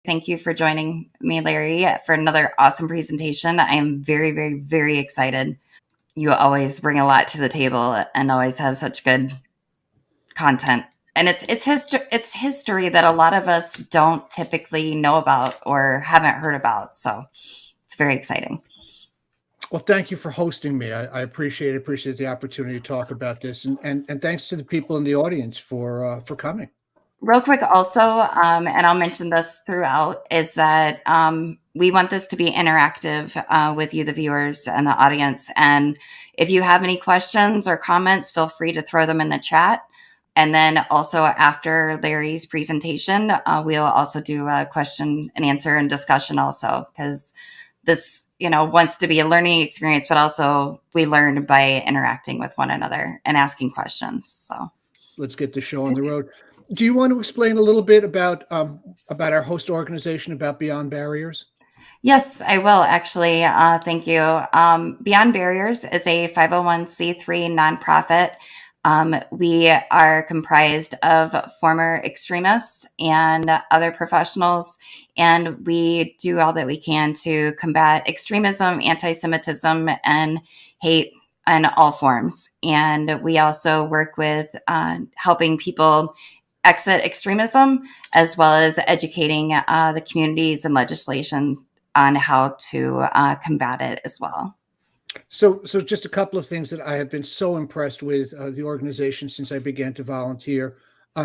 Thank you for joining me, Larry, for another awesome presentation. I am very, very, very excited. You always bring a lot to the table and always have such good content. And it's history that a lot of us don't typically know about or haven't heard about. So it's very exciting. Well, thank you for hosting me. I appreciate the opportunity to talk about this, and thanks to the people in the audience for coming. Real quick, also, and I'll mention this throughout, is that we want this to be interactive with you, the viewers, and the audience. And if you have any questions or comments, feel free to throw them in the chat. And then also after Larry's presentation, we'll also do a question and answer and discussion also, because this, wants to be a learning experience, but also we learn by interacting with one another and asking questions. So let's get the show on the road. Do you want to explain a little bit about our host organization, about Beyond Barriers? Yes, I will actually. Thank you. Beyond Barriers is a 501c3 nonprofit. We are comprised of former extremists and other professionals, and we do all that we can to combat extremism, anti-Semitism, and hate in all forms. And we also work with helping people exit extremism, as well as educating the communities and legislation on how to combat it as well. So just a couple of things that I have been so impressed with the organization since I began to volunteer.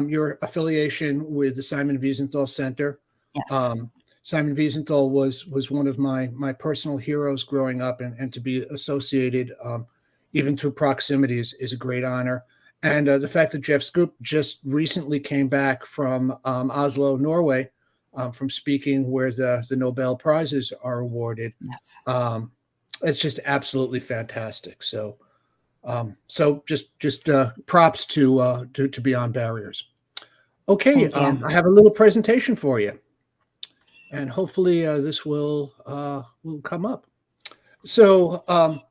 Your affiliation with the Simon Wiesenthal Center. Yes. Simon Wiesenthal was one of my personal heroes growing up, and to be associated even through proximity is a great honor. And the fact that Jeff Scoop just recently came back from Oslo, Norway, from speaking where the Nobel Prizes are awarded. Yes. It's just absolutely fantastic. So just props to Beyond Barriers. Okay, I have a little presentation for you, and hopefully this will come up. So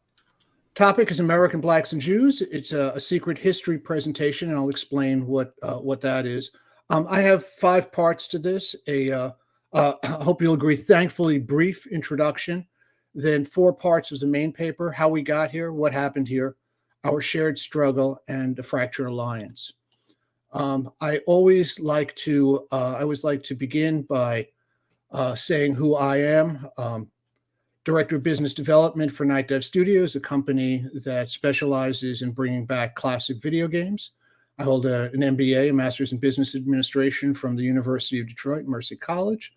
topic is American Blacks and Jews. It's a secret history presentation, and I'll explain what that is. I have 5 parts to this. I hope you'll agree, thankfully brief introduction, then 4 parts of the main paper, how we got here, what happened here, our shared struggle, and a fractured alliance. I always like to begin by saying who I am. Director of Business Development for Night Dev Studios, a company that specializes in bringing back classic video games. I hold an MBA, a Master's in Business Administration from the University of Detroit, Mercy College.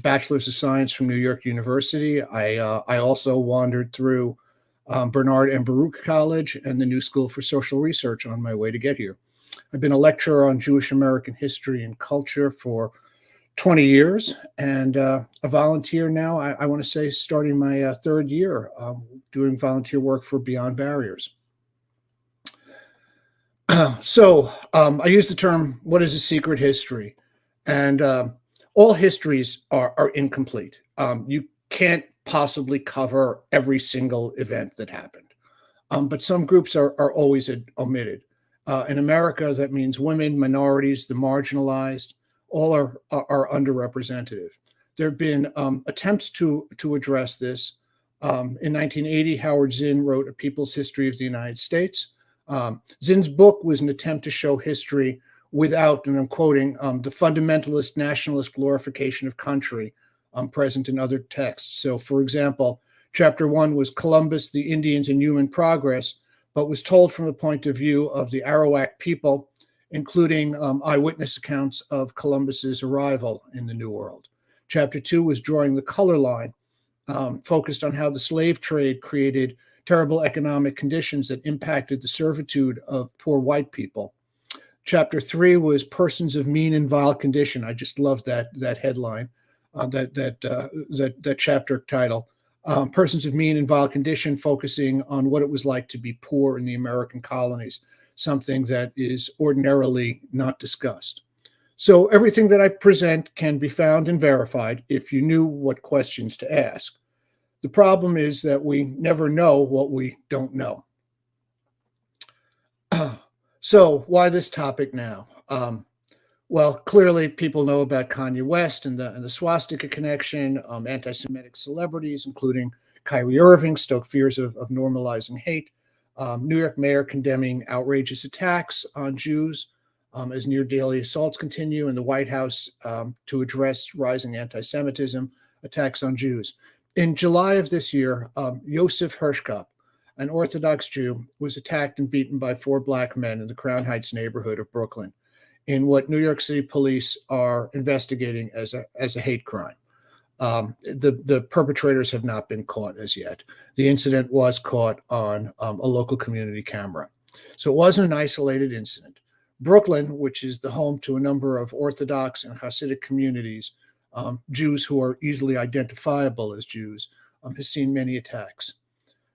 Bachelor's of Science from New York University. I also wandered through Bernard and Baruch College and the New School for Social Research on my way to get here. I've been a lecturer on Jewish American history and culture for 20 years, and a volunteer now, I want to say, starting my 3rd year doing volunteer work for Beyond Barriers. So I use the term, what is a secret history? And all histories are incomplete. You can't possibly cover every single event that happened. But some groups are always omitted. In America, that means women, minorities, the marginalized, all are underrepresented. There have been attempts to address this. In 1980, Howard Zinn wrote A People's History of the United States. Zinn's book was an attempt to show history without, and I'm quoting, the fundamentalist nationalist glorification of country present in other texts. So, for example, chapter 1 was Columbus, the Indians, and Human Progress, but was told from the point of view of the Arawak people, including eyewitness accounts of Columbus's arrival in the New World. Chapter 2 was Drawing the Color Line, focused on how the slave trade created terrible economic conditions that impacted the servitude of poor white people. Chapter 3 was Persons of Mean and Vile Condition. I just love that headline, that chapter title. Persons of Mean and Vile Condition, focusing on what it was like to be poor in the American colonies, something that is ordinarily not discussed. So everything that I present can be found and verified if you knew what questions to ask. The problem is that we never know what we don't know. So why this topic now? Well, clearly people know about Kanye West and the swastika connection. Anti-Semitic celebrities, including Kyrie Irving, stoke fears of normalizing hate. New York mayor condemning outrageous attacks on Jews as near daily assaults continue, and the White House to address rising anti-Semitism, attacks on Jews. In July of this year, Yosef Hershkop, an Orthodox Jew, was attacked and beaten by four black men in the Crown Heights neighborhood of Brooklyn in what New York City police are investigating as a hate crime. The perpetrators have not been caught as yet. The incident was caught on a local community camera. So it wasn't an isolated incident. Brooklyn, which is the home to a number of Orthodox and Hasidic communities, Jews who are easily identifiable as Jews, has seen many attacks.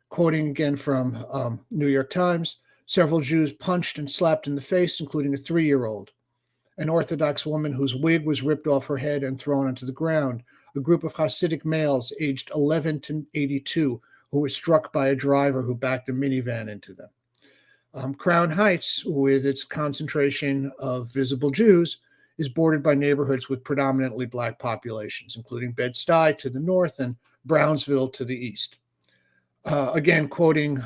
Quoting again from New York Times, several Jews punched and slapped in the face, including a 3-year-old. An Orthodox woman whose wig was ripped off her head and thrown onto the ground, a group of Hasidic males aged 11 to 82 who were struck by a driver who backed a minivan into them. Crown Heights, with its concentration of visible Jews, is bordered by neighborhoods with predominantly black populations, including Bed-Stuy to the north and Brownsville to the east. Again, quoting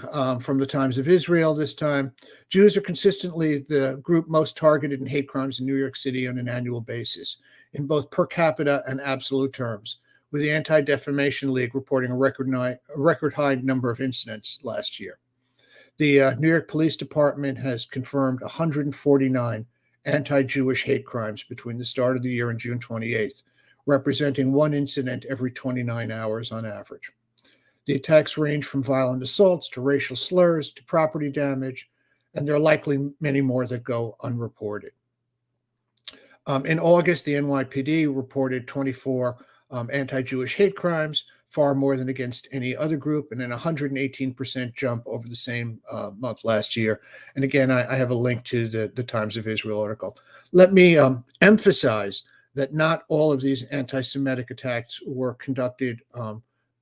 from the Times of Israel this time, Jews are consistently the group most targeted in hate crimes in New York City on an annual basis, in both per capita and absolute terms, with the Anti-Defamation League reporting a record high number of incidents last year. The New York Police Department has confirmed 149 anti-Jewish hate crimes between the start of the year and June 28th, representing one incident every 29 hours on average. The attacks range from violent assaults to racial slurs to property damage, and there are likely many more that go unreported. In August, the NYPD reported 24 anti-Jewish hate crimes, far more than against any other group, and an 118% jump over the same month last year. And again, I have a link to the Times of Israel article. Let me emphasize that not all of these anti-Semitic attacks were conducted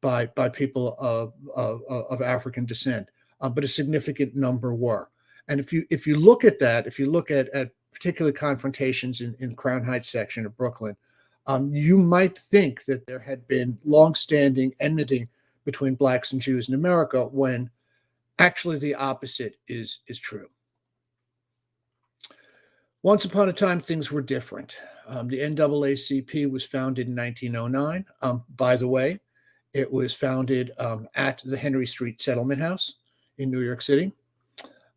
by people of African descent, but a significant number were. And if you look at that, if you look at particular confrontations in Crown Heights section of Brooklyn, you might think that there had been longstanding enmity between blacks and Jews in America, when actually the opposite is true. Once upon a time, things were different. The NAACP was founded in 1909. By the way, it was founded at the Henry Street Settlement House in New York City.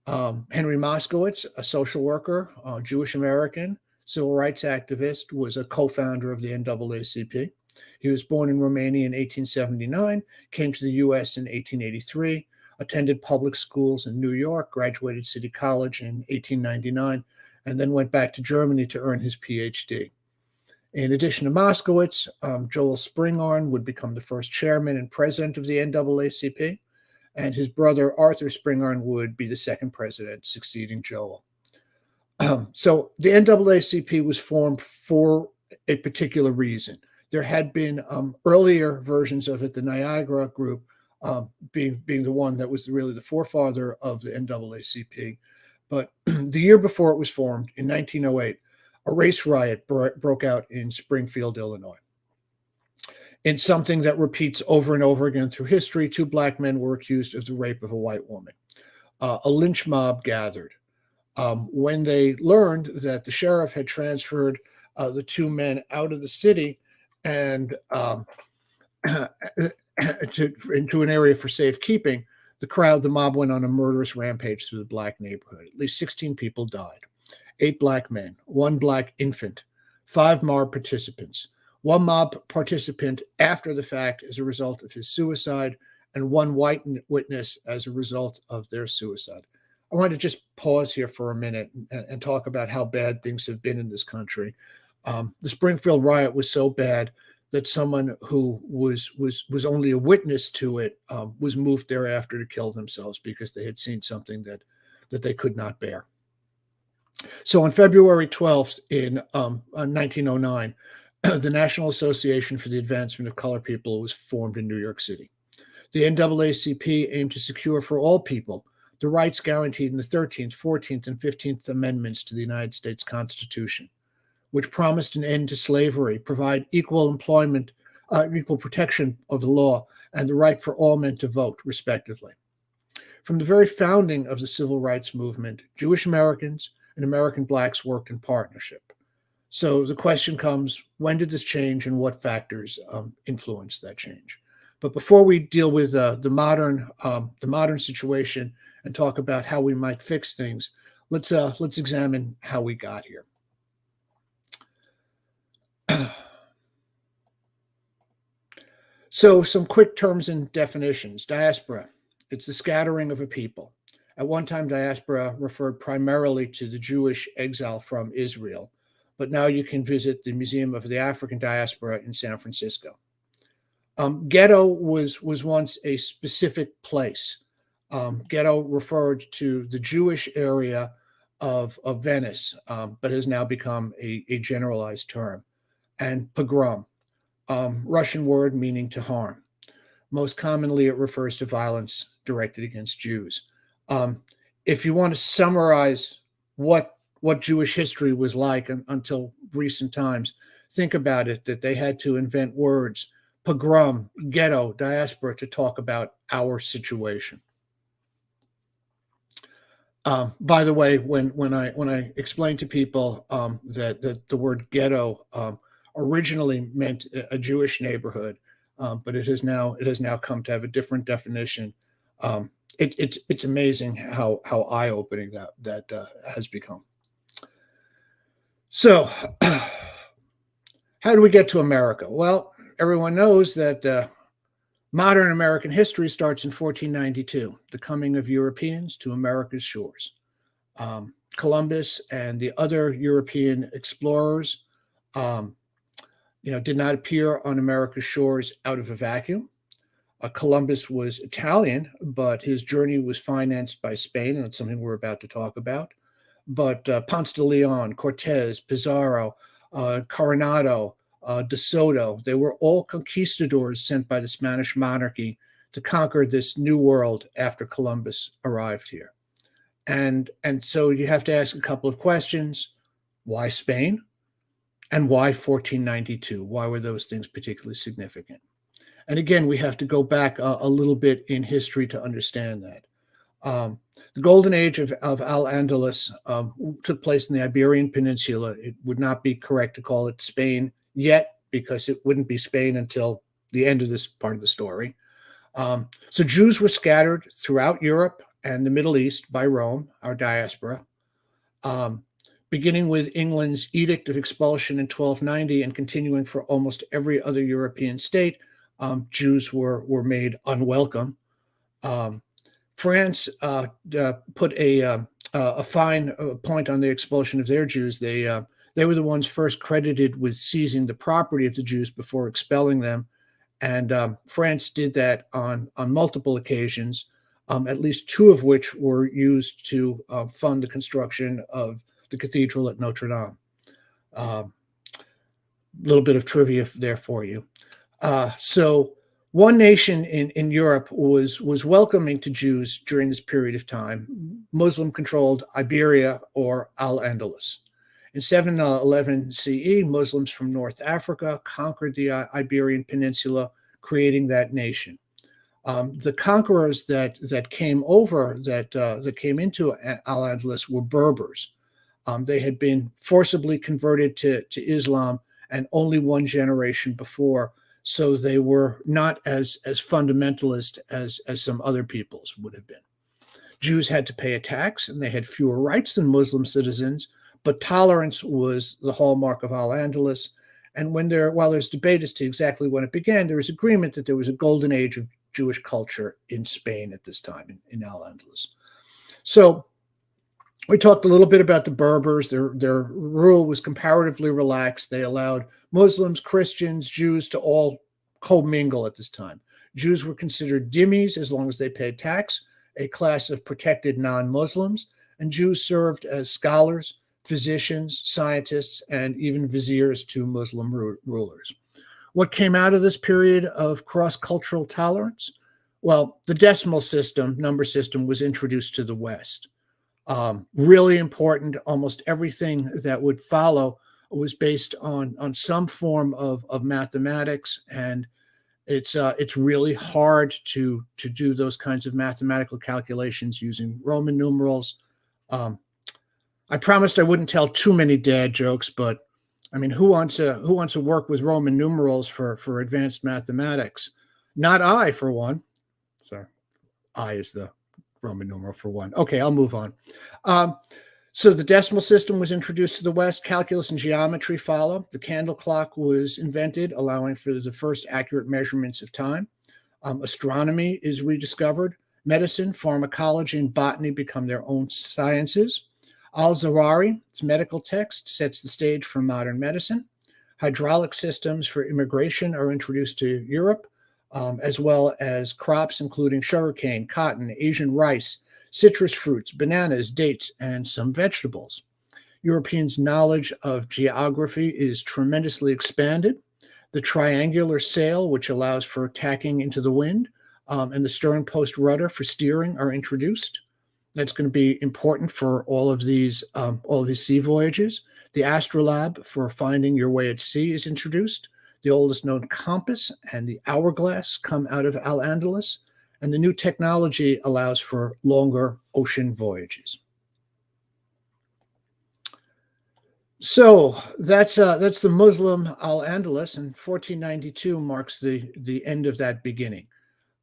Henry Moskowitz, a social worker, Jewish American, civil rights activist, was a co-founder of the NAACP. He was born in Romania in 1879, came to the U.S. in 1883, attended public schools in New York, graduated City College in 1899, and then went back to Germany to earn his PhD. In addition to Moskowitz, Joel Spingarn would become the first chairman and president of the NAACP, and his brother Arthur Spingarn would be the second president, succeeding Joel. So the NAACP was formed for a particular reason. There had been earlier versions of it, the Niagara Group being the one that was really the forefather of the NAACP. But the year before it was formed, in 1908, a race riot broke out in Springfield, Illinois. In something that repeats over and over again through history, 2 black men were accused of the rape of a white woman. A lynch mob gathered. When they learned that the sheriff had transferred the 2 men out of the city and into an area for safekeeping, the mob went on a murderous rampage through the black neighborhood. At least 16 people died. 8 black men, 1 black infant, 5 mob participants, 1 mob participant after the fact as a result of his suicide, and 1 white witness as a result of their suicide. I want to just pause here for a minute and talk about how bad things have been in this country. The Springfield riot was so bad that someone who was only a witness to it was moved thereafter to kill themselves because they had seen something that they could not bear. So on February 12th in 1909, the National Association for the Advancement of Colored People was formed in New York City. The NAACP aimed to secure for all people the rights guaranteed in the 13th, 14th, and 15th Amendments to the United States Constitution. which promised an end to slavery, provide equal employment, equal protection of the law, and the right for all men to vote, respectively. From the very founding of the civil rights movement, Jewish Americans and American blacks worked in partnership. So the question comes, when did this change and what factors influenced that change? But before we deal with the modern situation and talk about how we might fix things, let's examine how we got here. So some quick terms and definitions. Diaspora, it's the scattering of a people. At one time, diaspora referred primarily to the Jewish exile from Israel, but now you can visit the Museum of the African Diaspora in San Francisco. Ghetto was once a specific place. Ghetto referred to the Jewish area of Venice, but has now become a generalized term. And pogrom, Russian word meaning to harm. Most commonly, it refers to violence directed against Jews. If you want to summarize what Jewish history was like until recent times, think about it, that they had to invent words, pogrom, ghetto, diaspora, to talk about our situation. By the way, when I explain to people that the word ghetto originally meant a Jewish neighborhood, but it has now come to have a different definition. It's amazing how eye-opening that has become. So, how do we get to America? Well, everyone knows that modern American history starts in 1492, the coming of Europeans to America's shores. Columbus and the other European explorers, did not appear on America's shores out of a vacuum. Columbus was Italian, but his journey was financed by Spain, and that's something we're about to talk about. But Ponce de Leon, Cortez, Pizarro, Coronado, De Soto, they were all conquistadors sent by the Spanish monarchy to conquer this new world after Columbus arrived here. And so you have to ask a couple of questions. Why Spain? And why 1492? Why were those things particularly significant? And again, we have to go back a little bit in history to understand that. The golden age of Al-Andalus took place in the Iberian Peninsula. It would not be correct to call it Spain yet, because it wouldn't be Spain until the end of this part of the story. So Jews were scattered throughout Europe and the Middle East by Rome, our diaspora, beginning with England's Edict of Expulsion in 1290 and continuing for almost every other European state. Jews were made unwelcome. France put a fine point on the expulsion of their Jews. They were the ones first credited with seizing the property of the Jews before expelling them, and France did that on multiple occasions, at least two of which were used to fund the construction of the cathedral at Notre Dame. A little bit of trivia there for you. So one nation in Europe was welcoming to Jews during this period of time, Muslim-controlled Iberia or Al-Andalus. In 711 CE, Muslims from North Africa conquered the Iberian Peninsula, creating that nation. The conquerors that came over, that came into Al-Andalus, were Berbers. They had been forcibly converted to Islam, and only one generation before, so they were not as fundamentalist as some other peoples would have been. Jews had to pay a tax, and they had fewer rights than Muslim citizens, but tolerance was the hallmark of Al-Andalus. And while there's debate as to exactly when it began, there was agreement that there was a golden age of Jewish culture in Spain at this time, in Al-Andalus. So we talked a little bit about the Berbers. Their rule was comparatively relaxed. They allowed Muslims, Christians, Jews to all commingle at this time. Jews were considered dhimmis as long as they paid tax, a class of protected non-Muslims, and Jews served as scholars, physicians, scientists, and even viziers to Muslim rulers. What came out of this period of cross-cultural tolerance? Well, the decimal system, number system, was introduced to the West. Really important. Almost everything that would follow was based on some form of mathematics, and it's really hard to do those kinds of mathematical calculations using Roman numerals. Um, I promised I wouldn't tell too many dad jokes, but I mean, who wants to work with Roman numerals for advanced mathematics? Not I, for one. Sorry, I is the Roman numeral for one. Okay, I'll move on. Um, so the decimal system was introduced to the West. Calculus and geometry follow. The candle clock was invented, allowing for the first accurate measurements of time. Astronomy is rediscovered. Medicine, pharmacology, and botany become their own sciences. Al-Zawahiri, its medical text, sets the stage for modern medicine. Hydraulic systems for immigration are introduced to Europe, as well as crops including sugarcane, cotton, Asian rice, citrus fruits, bananas, dates, and some vegetables. Europeans' knowledge of geography is tremendously expanded. The triangular sail, which allows for tacking into the wind, and the stern post rudder for steering are introduced. That's going to be important for all of these sea voyages. The astrolabe for finding your way at sea is introduced. The oldest known compass and the hourglass come out of Al-Andalus, and the new technology allows for longer ocean voyages. So that's the Muslim Al-Andalus, and 1492 marks the end of that beginning.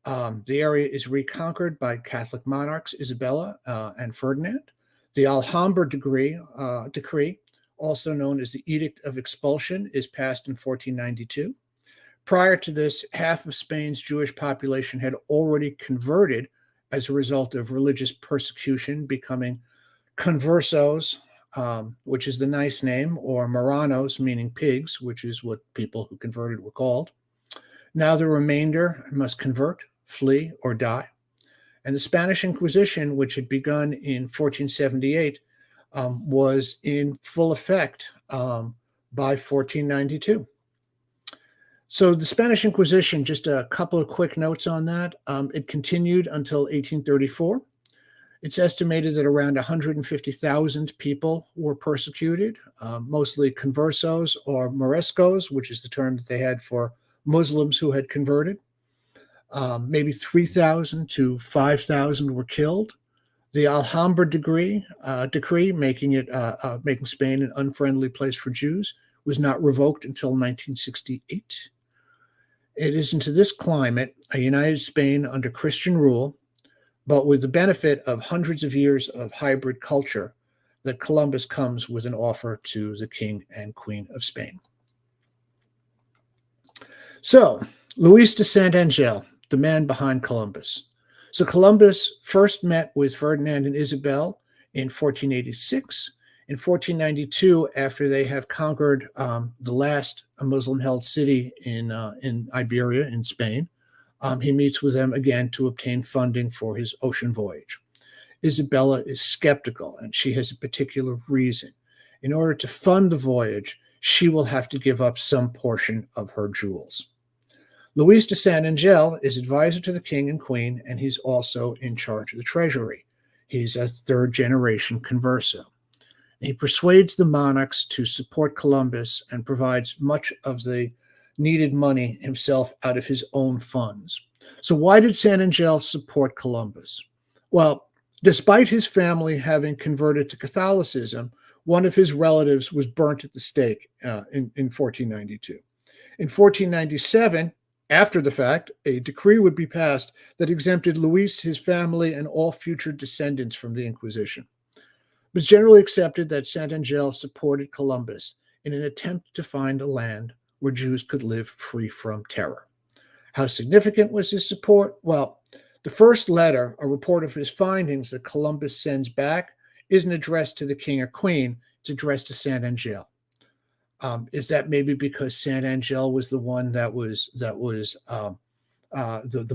The area is reconquered by Catholic monarchs Isabella and Ferdinand. The Alhambra decree, also known as the Edict of Expulsion, is passed in 1492. Prior to this, half of Spain's Jewish population had already converted as a result of religious persecution, becoming conversos, which is the nice name, or Marranos, meaning pigs, which is what people who converted were called. Now the remainder must convert, flee, or die. And the Spanish Inquisition, which had begun in 1478, was in full effect by 1492. So the Spanish Inquisition, just a couple of quick notes on that. It continued until 1834. It's estimated that around 150,000 people were persecuted, mostly conversos or moriscos, which is the term that they had for Muslims who had converted. Maybe 3,000 to 5,000 were killed. The Alhambra decree making Spain an unfriendly place for Jews was not revoked until 1968. It is into this climate, a united Spain under Christian rule, but with the benefit of hundreds of years of hybrid culture, that Columbus comes with an offer to the King and Queen of Spain. So, Luis de Santangel, the man behind Columbus. So Columbus first met with Ferdinand and Isabel in 1486. In 1492, after they have conquered the last Muslim-held city in Iberia, in Spain, he meets with them again to obtain funding for his ocean voyage. Isabella is skeptical, and she has a particular reason. In order to fund the voyage, she will have to give up some portion of her jewels. Luis de Santangel is advisor to the king and queen, and he's also in charge of the treasury. He's a third-generation converso. He persuades the monarchs to support Columbus and provides much of the needed money himself out of his own funds. So why did Santangel support Columbus? Well, despite his family having converted to Catholicism, one of his relatives was burnt at the stake in 1492. In 1497, after the fact, a decree would be passed that exempted Luis, his family, and all future descendants from the Inquisition. It was generally accepted that Santangel supported Columbus in an attempt to find a land where Jews could live free from terror. How significant was his support? Well, the first letter, a report of his findings that Columbus sends back, isn't addressed to the king or queen. It's addressed to Santangel. Is that maybe because Santangel was the one that was the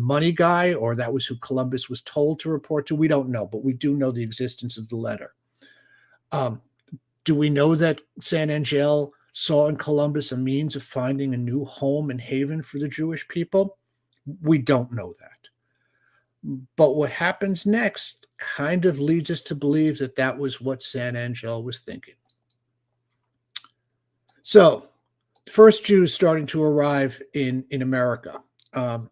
money guy, or that was who Columbus was told to report to? We don't know, but we do know the existence of the letter. Do we know that Santangel saw in Columbus a means of finding a new home and haven for the Jewish people? We don't know that. But what happens next kind of leads us to believe that that was what Santangel was thinking. So, first Jews starting to arrive in America. Um,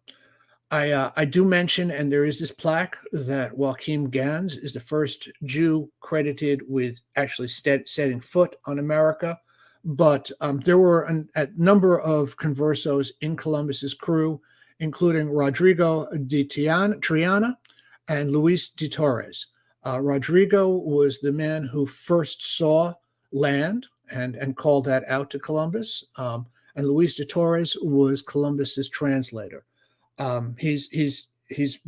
I do mention, and there is this plaque, that Joachim Gans is the first Jew credited with actually setting foot on America. But there were a number of conversos in Columbus's crew, including Rodrigo de Triana and Luis de Torres. Rodrigo was the man who first saw land and called that out to Columbus. And Luis de Torres was Columbus's translator. He's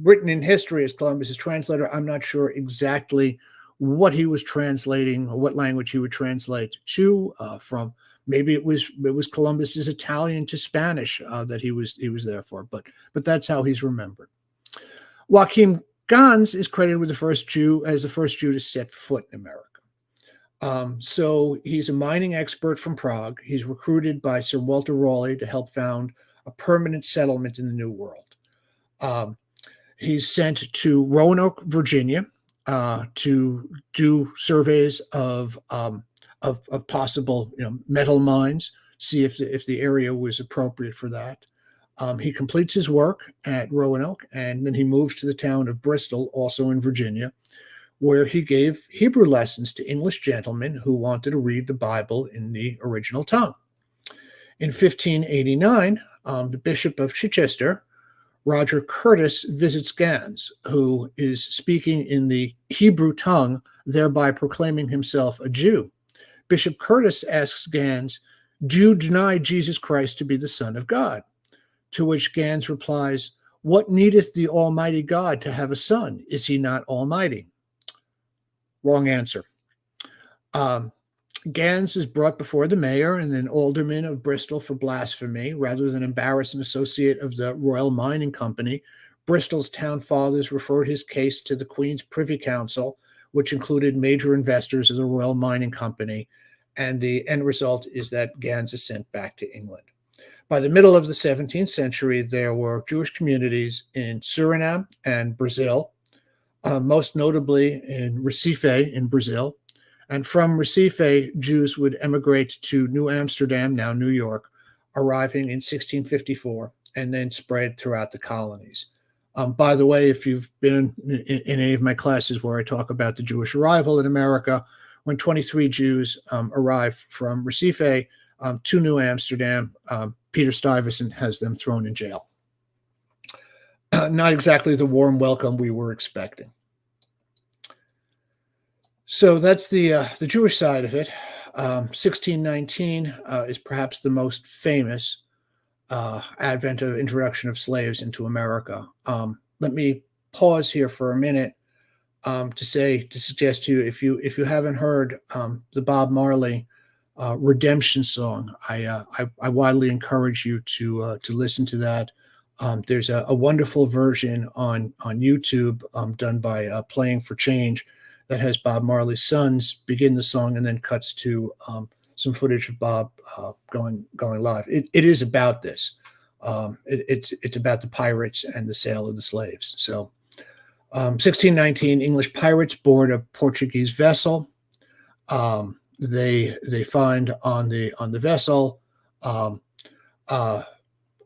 written in history as Columbus's translator. I'm not sure exactly what he was translating or what language he would translate to from. Maybe it was Columbus's Italian to Spanish that he was there for, but that's how he's remembered. Joachim Gans is credited with the first Jew to set foot in America. So he's a mining expert from Prague. He's recruited by Sir Walter Raleigh to help found a permanent settlement in the New World. He's sent to Roanoke, Virginia, to do surveys of possible metal mines, see if the area was appropriate for that. He completes his work at Roanoke, and then he moves to the town of Bristol, also in Virginia, where he gave Hebrew lessons to English gentlemen who wanted to read the Bible in the original tongue. In 1589, the Bishop of Chichester, Roger Curtis, visits Gans, who is speaking in the Hebrew tongue, thereby proclaiming himself a Jew. Bishop Curtis asks Gans, "Do you deny Jesus Christ to be the Son of God?" To which Gans replies, "What needeth the Almighty God to have a son? Is he not almighty?" Wrong answer. Gans is brought before the mayor and an alderman of Bristol for blasphemy. Rather than embarrass an associate of the Royal Mining Company, Bristol's town fathers referred his case to the Queen's Privy Council, which included major investors of the Royal Mining Company, and the end result is that Gans is sent back to England. By the middle of the 17th century, there were Jewish communities in Suriname and Brazil, most notably in Recife in Brazil. And from Recife, Jews would emigrate to New Amsterdam, now New York, arriving in 1654, and then spread throughout the colonies. By the way, if you've been in any of my classes where I talk about the Jewish arrival in America, when 23 Jews arrive from Recife to New Amsterdam, Peter Stuyvesant has them thrown in jail. Not exactly the warm welcome we were expecting. So that's the Jewish side of it. 1619 is perhaps the most famous advent of introduction of slaves into America. Let me pause here for a minute to suggest to you, if you haven't heard the Bob Marley redemption song, I widely encourage you to listen to that. There's a wonderful version on YouTube done by Playing for Change that has Bob Marley's sons begin the song and then cuts to some footage of Bob going live. It is about this. It's about the pirates and the sale of the slaves. So 1619, English pirates board a Portuguese vessel. They find on the vessel a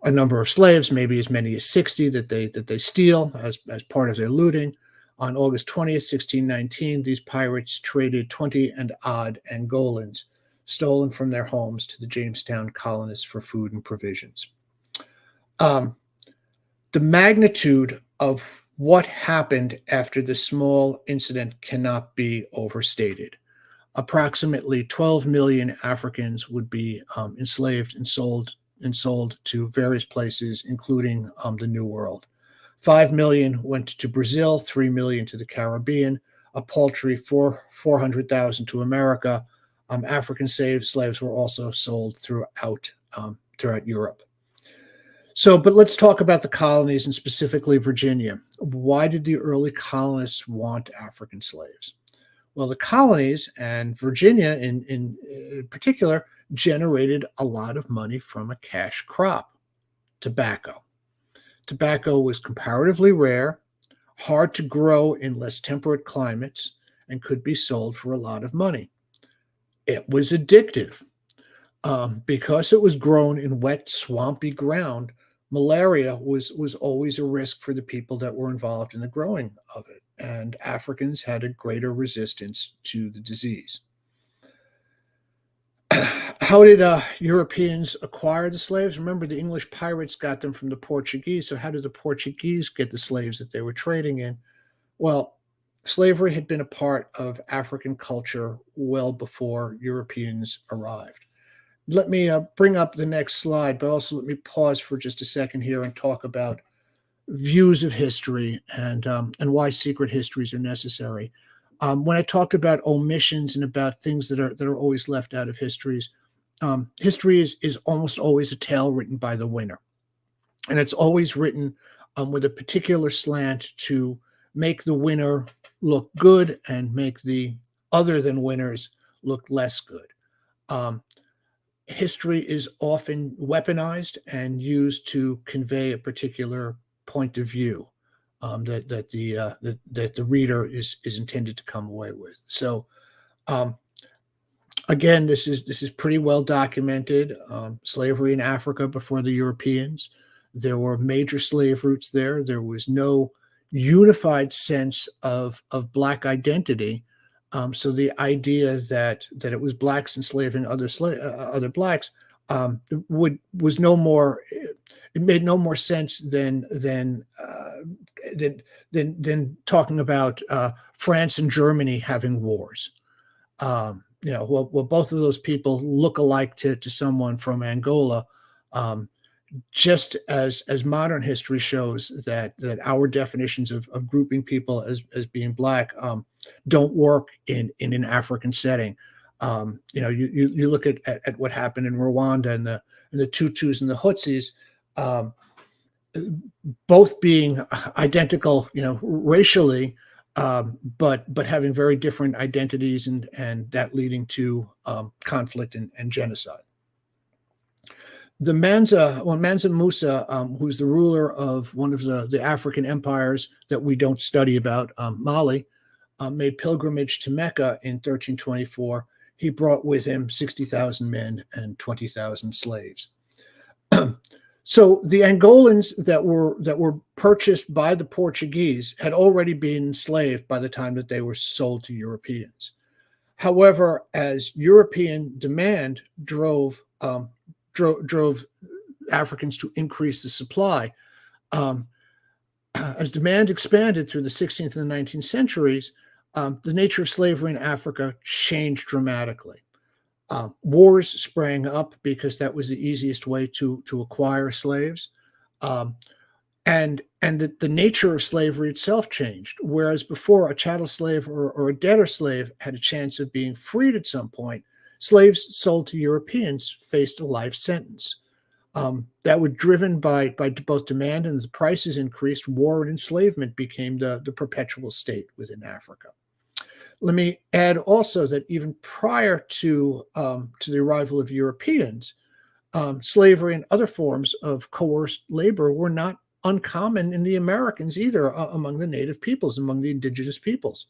number of slaves, maybe as many as 60 that they steal as part of their looting. On August 20th, 1619, these pirates traded 20 and odd Angolans stolen from their homes to the Jamestown colonists for food and provisions. The magnitude of what happened after this small incident cannot be overstated. Approximately 12 million Africans would be enslaved and sold to various places, including the New World. 5 million went to Brazil, 3 million to the Caribbean, a paltry 400,000 to America. African slaves were also sold throughout Europe. But let's talk about the colonies and specifically Virginia. Why did the early colonists want African slaves? Well, the colonies and Virginia in particular generated a lot of money from a cash crop, tobacco. Tobacco was comparatively rare, hard to grow in less temperate climates, and could be sold for a lot of money. It was addictive. Because it was grown in wet, swampy ground, malaria was always a risk for the people that were involved in the growing of it, and Africans had a greater resistance to the disease. How did Europeans acquire the slaves? Remember, the English pirates got them from the Portuguese. So, how did the Portuguese get the slaves that they were trading in? Well, slavery had been a part of African culture well before Europeans arrived. Let me bring up the next slide, but also let me pause for just a second here and talk about views of history and why secret histories are necessary. When I talked about omissions and about things that are always left out of histories, history is almost always a tale written by the winner, and it's always written with a particular slant to make the winner look good and make the other than winners look less good. Um, History is often weaponized and used to convey a particular point of view that the reader is intended to come away with. So um, again, this is pretty well documented. Slavery in Africa before the Europeans, there were major slave routes there. There was no unified sense of black identity. So the idea that it was blacks enslaving other blacks was no more. It made no more sense than talking about France and Germany having wars. Well, both of those people look alike to someone from Angola. Um, just as modern history shows that our definitions of grouping people as being black don't work in an African setting. You look at what happened in Rwanda and the Tutus and the Hutsis, um, both being identical, racially, but having very different identities and that leading to conflict and genocide. Mansa Musa, who's the ruler of one of the African empires that we don't study about, Mali, made pilgrimage to Mecca in 1324. He brought with him 60,000 men and 20,000 slaves. So the Angolans that were purchased by the Portuguese had already been enslaved by the time that they were sold to Europeans. However, as European demand drove Africans to increase the supply, as demand expanded through the 16th and the 19th centuries, the nature of slavery in Africa changed dramatically. Wars sprang up because that was the easiest way to acquire slaves. And the nature of slavery itself changed. Whereas before, a chattel slave or a debtor slave had a chance of being freed at some point, slaves sold to Europeans faced a life sentence. That was driven by both demand, and as the prices increased, war and enslavement became the perpetual state within Africa. Let me add also that even prior to the arrival of Europeans, slavery and other forms of coerced labor were not uncommon in the Americans either, among the native peoples, among the indigenous peoples.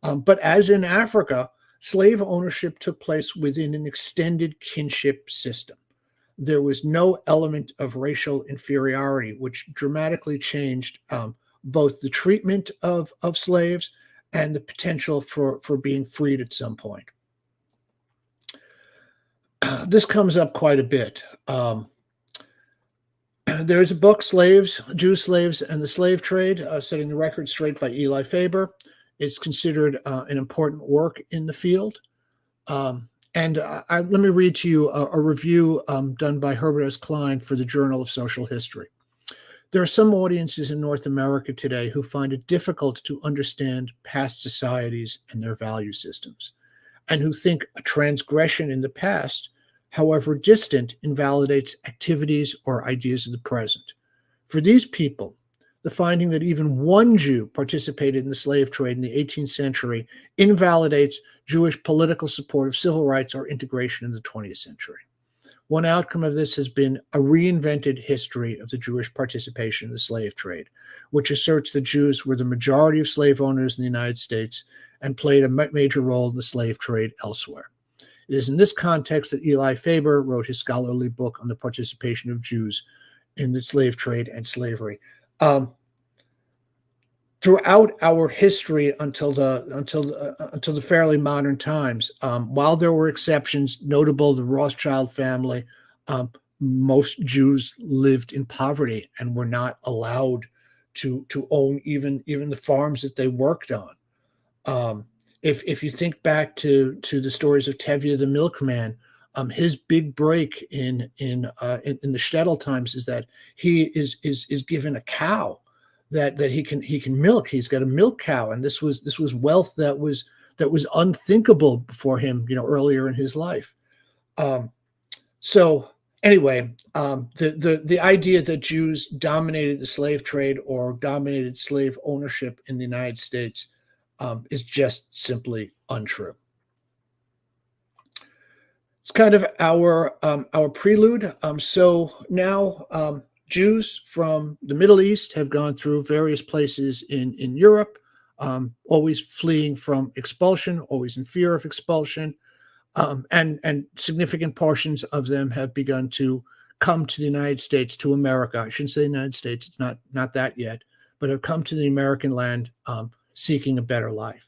But as in Africa, slave ownership took place within an extended kinship system. There was no element of racial inferiority, which dramatically changed both the treatment of slaves and the potential for being freed at some point. This comes up quite a bit. There is a book, Jew Slaves and the Slave Trade, Setting the Record Straight by Eli Faber. It's considered an important work in the field. Let me read to you a review done by Herbert S. Klein for the Journal of Social History. There are some audiences in North America today who find it difficult to understand past societies and their value systems, and who think a transgression in the past, however distant, invalidates activities or ideas of the present. For these people, the finding that even one Jew participated in the slave trade in the 18th century invalidates Jewish political support of civil rights or integration in the 20th century. One outcome of this has been a reinvented history of the Jewish participation in the slave trade, which asserts that Jews were the majority of slave owners in the United States and played a major role in the slave trade elsewhere. It is in this context that Eli Faber wrote his scholarly book on the participation of Jews in the slave trade and slavery. Throughout our history until the fairly modern times, while there were exceptions, notable the Rothschild family, most Jews lived in poverty and were not allowed to own even the farms that they worked on. If you think back to the stories of Tevye the milkman, his big break in the shtetl times is that he is given a cow that he can milk. He's got a milk cow, and this was wealth that was unthinkable for him, earlier in his life. So anyway, the idea that Jews dominated the slave trade or dominated slave ownership in the United States is just simply untrue. It's kind of our prelude. So now Jews from the Middle East have gone through various places in Europe, always fleeing from expulsion, always in fear of expulsion, and significant portions of them have begun to come to the United States, to America. I shouldn't say the United States; it's not that yet, but have come to the American land seeking a better life.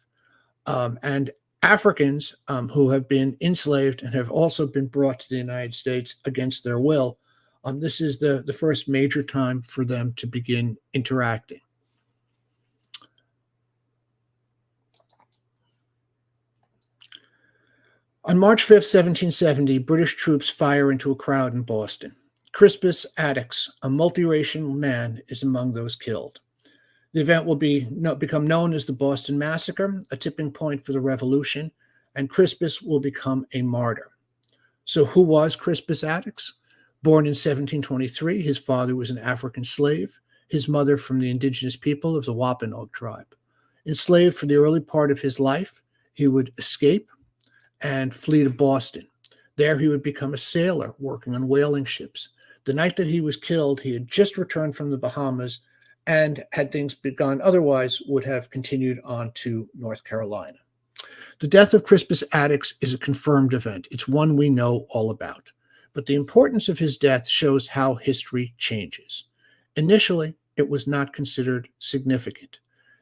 And Africans who have been enslaved and have also been brought to the United States against their will, this is the first major time for them to begin interacting. On March 5th, 1770, British troops fire into a crowd in Boston. Crispus Attucks, a multiracial man, is among those killed. The event will become known as the Boston Massacre, a tipping point for the revolution, and Crispus will become a martyr. So who was Crispus Attucks? Born in 1723, his father was an African slave, his mother from the indigenous people of the Wampanoag tribe. Enslaved for the early part of his life, he would escape and flee to Boston. There he would become a sailor working on whaling ships. The night that he was killed, he had just returned from the Bahamas, and had things gone otherwise, would have continued on to North Carolina. The death of Crispus Attucks is a confirmed event. It's one we know all about. But the importance of his death shows how history changes. Initially, it was not considered significant.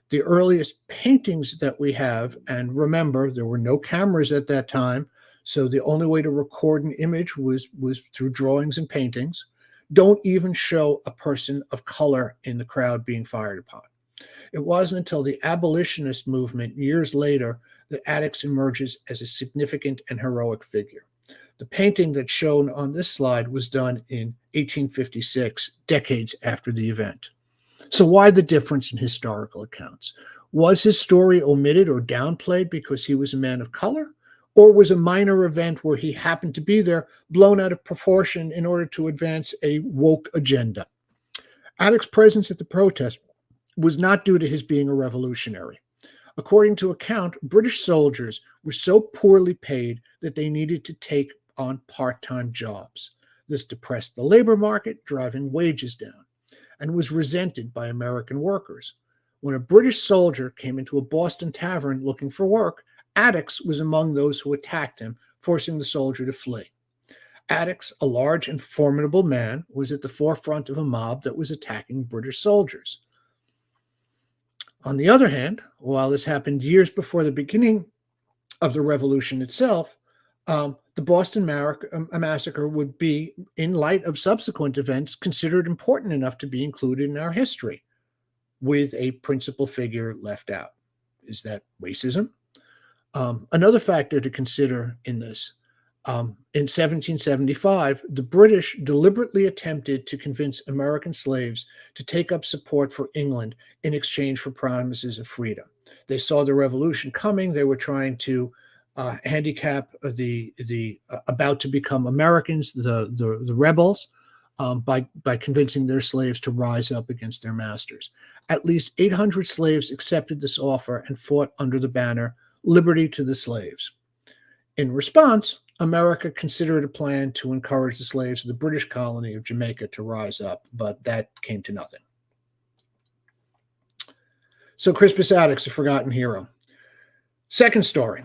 The earliest paintings that we have, and remember, there were no cameras at that time, so the only way to record an image was through drawings and paintings, don't even show a person of color in the crowd being fired upon. It wasn't until the abolitionist movement years later that Attucks emerges as a significant and heroic figure. The painting that's shown on this slide was done in 1856, decades after the event. So why the difference in historical accounts? Was his story omitted or downplayed because he was a man of color? Or was a minor event where he happened to be there blown out of proportion in order to advance a woke agenda? Attucks' presence at the protest was not due to his being a revolutionary. According to account, British soldiers were so poorly paid that they needed to take on part-time jobs. This depressed the labor market, driving wages down, and was resented by American workers. When a British soldier came into a Boston tavern looking for work, Attucks was among those who attacked him, forcing the soldier to flee. Attucks, a large and formidable man, was at the forefront of a mob that was attacking British soldiers. On the other hand, while this happened years before the beginning of the revolution itself, the Boston Massacre would be, in light of subsequent events, considered important enough to be included in our history, with a principal figure left out. Is that racism? Another factor to consider in this, in 1775, the British deliberately attempted to convince American slaves to take up support for England in exchange for promises of freedom. They saw the revolution coming. They were trying to handicap the about to become Americans, the rebels, by convincing their slaves to rise up against their masters. At least 800 slaves accepted this offer and fought under the banner, "Liberty to the slaves." In response, America considered a plan to encourage the slaves of the British colony of Jamaica to rise up, but that came to nothing. So Crispus Attucks, a forgotten hero. Second story.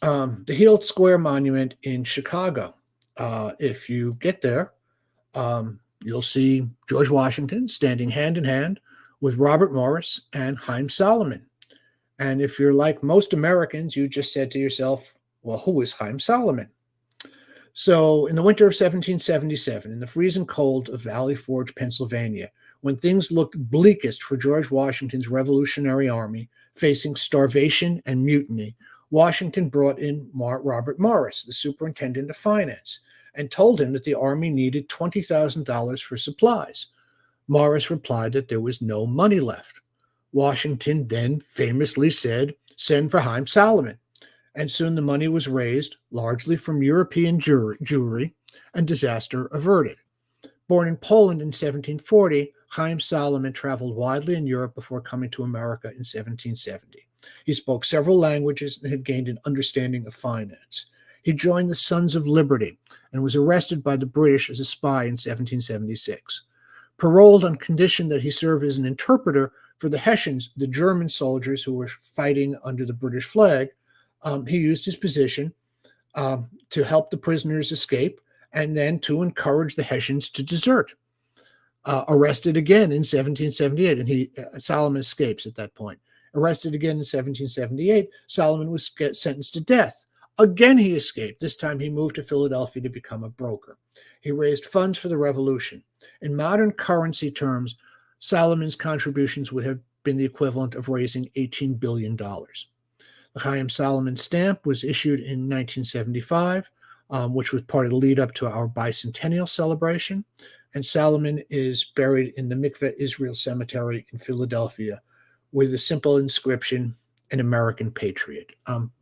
The Heald Square Monument in Chicago. If you get there, you'll see George Washington standing hand in hand with Robert Morris and Haym Salomon. And if you're like most Americans, you just said to yourself, well, who is Haym Salomon? So, in the winter of 1777, in the freezing cold of Valley Forge, Pennsylvania, when things looked bleakest for George Washington's Revolutionary Army, facing starvation and mutiny, Washington brought in Robert Morris, the superintendent of finance, and told him that the army needed $20,000 for supplies. Morris replied that there was no money left. Washington then famously said, "Send for Haym Salomon." And soon the money was raised, largely from European Jewry, and disaster averted. Born in Poland in 1740, Haym Salomon traveled widely in Europe before coming to America in 1770. He spoke several languages and had gained an understanding of finance. He joined the Sons of Liberty and was arrested by the British as a spy in 1776. Paroled on condition that he serve as an interpreter for the Hessians, the German soldiers who were fighting under the British flag, he used his position to help the prisoners escape and then to encourage the Hessians to desert. Arrested again in 1778, and Salomon escapes at that point. Arrested again in 1778, Salomon was sentenced to death. Again, he escaped. This time he moved to Philadelphia to become a broker. He raised funds for the revolution. In modern currency terms, Salomon's contributions would have been the equivalent of raising $18 billion. The Haym Salomon stamp was issued in 1975, which was part of the lead up to our bicentennial celebration. And Salomon is buried in the Mikveh Israel Cemetery in Philadelphia with a simple inscription, "An American Patriot."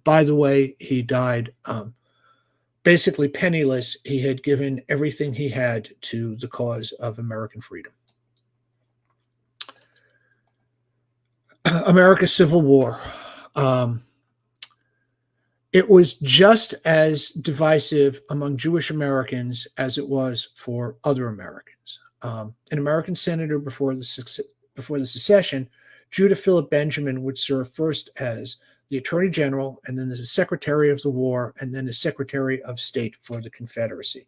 By the way, he died basically penniless. He had given everything he had to the cause of American freedom. America's Civil War. It was just as divisive among Jewish Americans as it was for other Americans. An American senator before the secession, Judah Philip Benjamin, would serve first as the Attorney General, and then as the Secretary of the War, and then as Secretary of State for the Confederacy.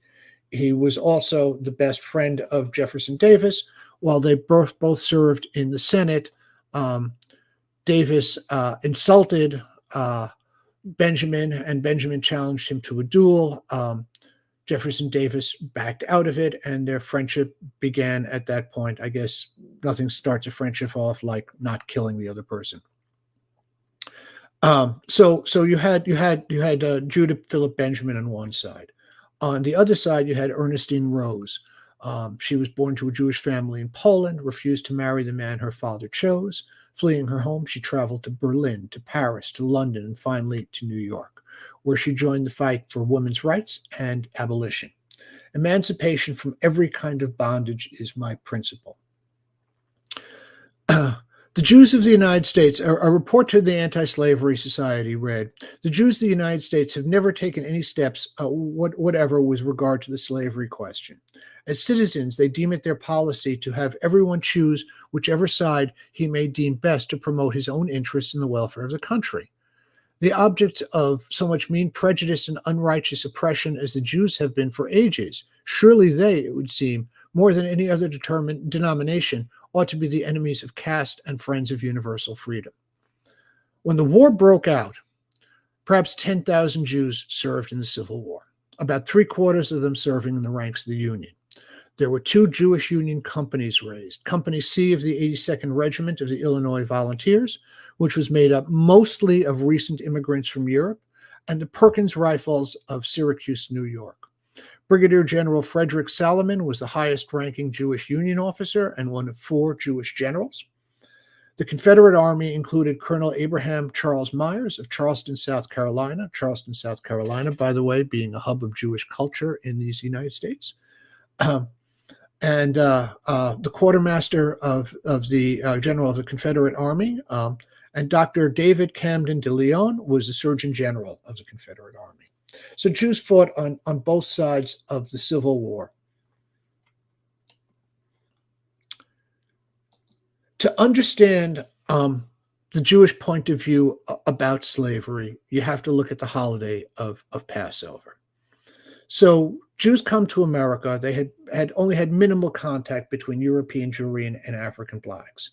He was also the best friend of Jefferson Davis. While they both served in the Senate, Davis insulted Benjamin, and Benjamin challenged him to a duel. Jefferson Davis backed out of it, and their friendship began at that point. I guess nothing starts a friendship off like not killing the other person. So you had Judah Philip Benjamin on one side. On the other side, you had Ernestine Rose. She was born to a Jewish family in Poland, refused to marry the man her father chose. Fleeing her home, she traveled to Berlin, to Paris, to London, and finally to New York, where she joined the fight for women's rights and abolition. Emancipation from every kind of bondage is my principle. The Jews of the United States, a report to the Anti-Slavery Society read, "The Jews of the United States have never taken any steps whatever with regard to the slavery question. As citizens, they deem it their policy to have everyone choose whichever side he may deem best to promote his own interests and the welfare of the country. The object of so much mean prejudice and unrighteous oppression as the Jews have been for ages, surely they, it would seem, more than any other denomination, ought to be the enemies of caste and friends of universal freedom." When the war broke out, perhaps 10,000 Jews served in the Civil War, about 3/4 of them serving in the ranks of the Union. There were 2 Jewish Union companies raised. Company C of the 82nd Regiment of the Illinois Volunteers, which was made up mostly of recent immigrants from Europe, and the Perkins Rifles of Syracuse, New York. Brigadier General Frederick Salomon was the highest-ranking Jewish Union officer and one of 4 Jewish generals. The Confederate Army included Colonel Abraham Charles Myers of Charleston, South Carolina. Charleston, South Carolina, by the way, being a hub of Jewish culture in these United States. And the quartermaster of the general of the Confederate Army, and Dr. David Camden de Leon was the Surgeon General of the Confederate Army. So Jews fought on both sides of the Civil War. To understand the Jewish point of view about slavery, you have to look at the holiday of Passover. So Jews come to America. They had only had minimal contact between European Jewry and African blacks.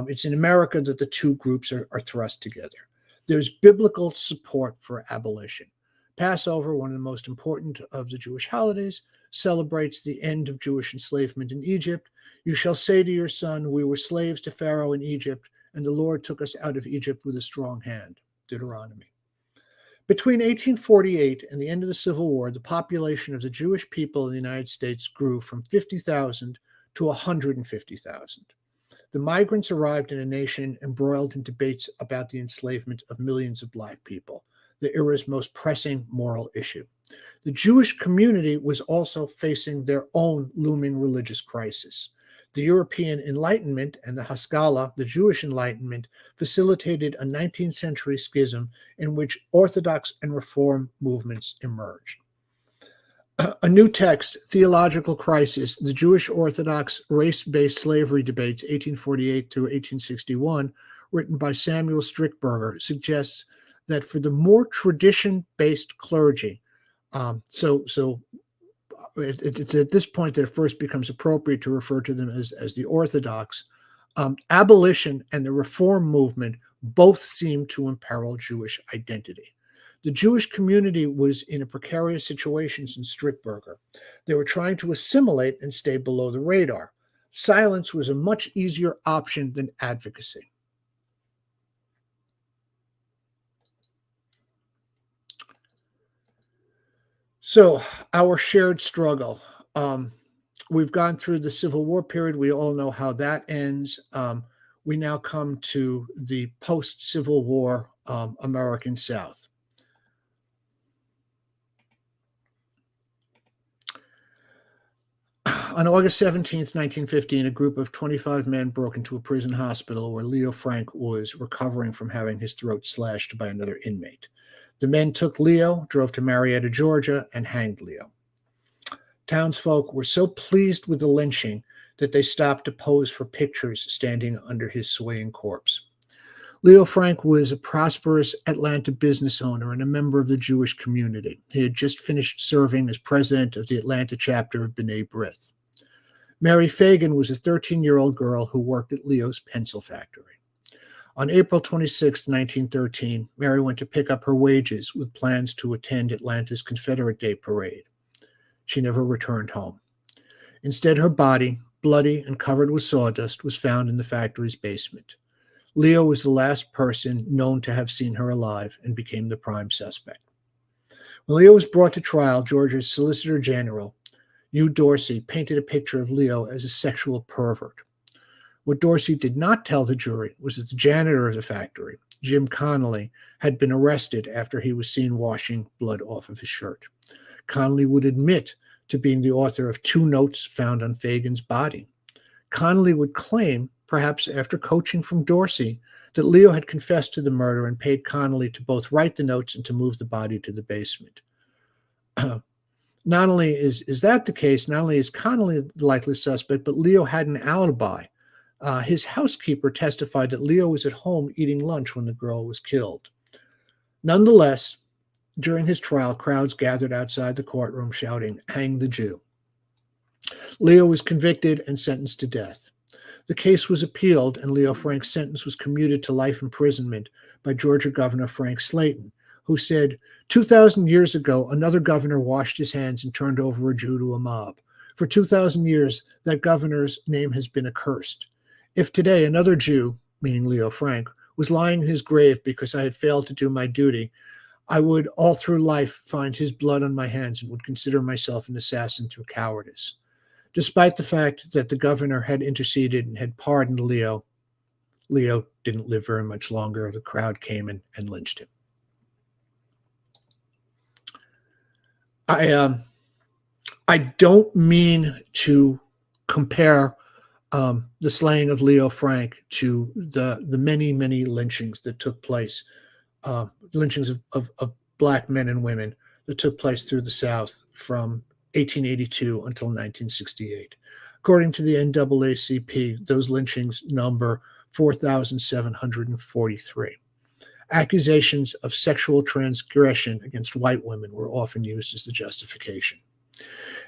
It's in America that the two groups are thrust together. There's biblical support for abolition. Passover, one of the most important of the Jewish holidays, celebrates the end of Jewish enslavement in Egypt. You shall say to your son, we were slaves to Pharaoh in Egypt, and the Lord took us out of Egypt with a strong hand. Deuteronomy. Between 1848 and the end of the Civil War, the population of the Jewish people in the United States grew from 50,000 to 150,000. The migrants arrived in a nation embroiled in debates about the enslavement of millions of Black people, the era's most pressing moral issue. The Jewish community was also facing their own looming religious crisis. The European Enlightenment and the Haskalah, the Jewish Enlightenment, facilitated a 19th century schism in which Orthodox and Reform movements emerged. A new text, Theological Crisis, the Jewish Orthodox Race-Based Slavery Debates, 1848 through 1861, written by Samuel Strickberger, suggests that for the more tradition-based clergy, it's at this point that it first becomes appropriate to refer to them as the Orthodox. Abolition and the Reform movement both seem to imperil Jewish identity. The Jewish community was in a precarious situation since Strickberger. They were trying to assimilate and stay below the radar. Silence was a much easier option than advocacy. So, our shared struggle. We've gone through the Civil War period. We all know how that ends. We now come to the post-Civil War American South. On August 17th, 1915, a group of 25 men broke into a prison hospital where Leo Frank was recovering from having his throat slashed by another inmate. The men took Leo, drove to Marietta, Georgia, and hanged Leo. Townsfolk were so pleased with the lynching that they stopped to pose for pictures standing under his swaying corpse. Leo Frank was a prosperous Atlanta business owner and a member of the Jewish community. He had just finished serving as president of the Atlanta chapter of B'nai B'rith. Mary Fagan was a 13-year-old girl who worked at Leo's pencil factory. On April 26, 1913, Mary went to pick up her wages with plans to attend Atlanta's Confederate Day parade. She never returned home. Instead, her body, bloody and covered with sawdust, was found in the factory's basement. Leo was the last person known to have seen her alive and became the prime suspect. When Leo was brought to trial, Georgia's Solicitor General, Hugh Dorsey, painted a picture of Leo as a sexual pervert. What Dorsey did not tell the jury was that the janitor of the factory, Jim Connolly, had been arrested after he was seen washing blood off of his shirt. Connolly would admit to being the author of 2 notes found on Fagan's body. Connolly would claim, perhaps after coaching from Dorsey, that Leo had confessed to the murder and paid Connolly to both write the notes and to move the body to the basement. Not only is that the case, not only is Connolly the likely suspect, but Leo had an alibi. His housekeeper testified that Leo was at home eating lunch when the girl was killed. Nonetheless, during his trial, crowds gathered outside the courtroom shouting, "Hang the Jew." Leo was convicted and sentenced to death. The case was appealed, and Leo Frank's sentence was commuted to life imprisonment by Georgia Governor Frank Slayton, who said, 2,000 years ago, another governor washed his hands and turned over a Jew to a mob. For 2,000 years, that governor's name has been accursed. If today another Jew, meaning Leo Frank, was lying in his grave because I had failed to do my duty, I would all through life find his blood on my hands and would consider myself an assassin through cowardice. Despite the fact that the governor had interceded and had pardoned Leo, Leo didn't live very much longer. The crowd came and lynched him. I don't mean to compare the slaying of Leo Frank to the many, many lynchings that took place, lynchings of Black men and women that took place through the South from 1882 until 1968. According to the NAACP, those lynchings number 4,743. Accusations of sexual transgression against white women were often used as the justification.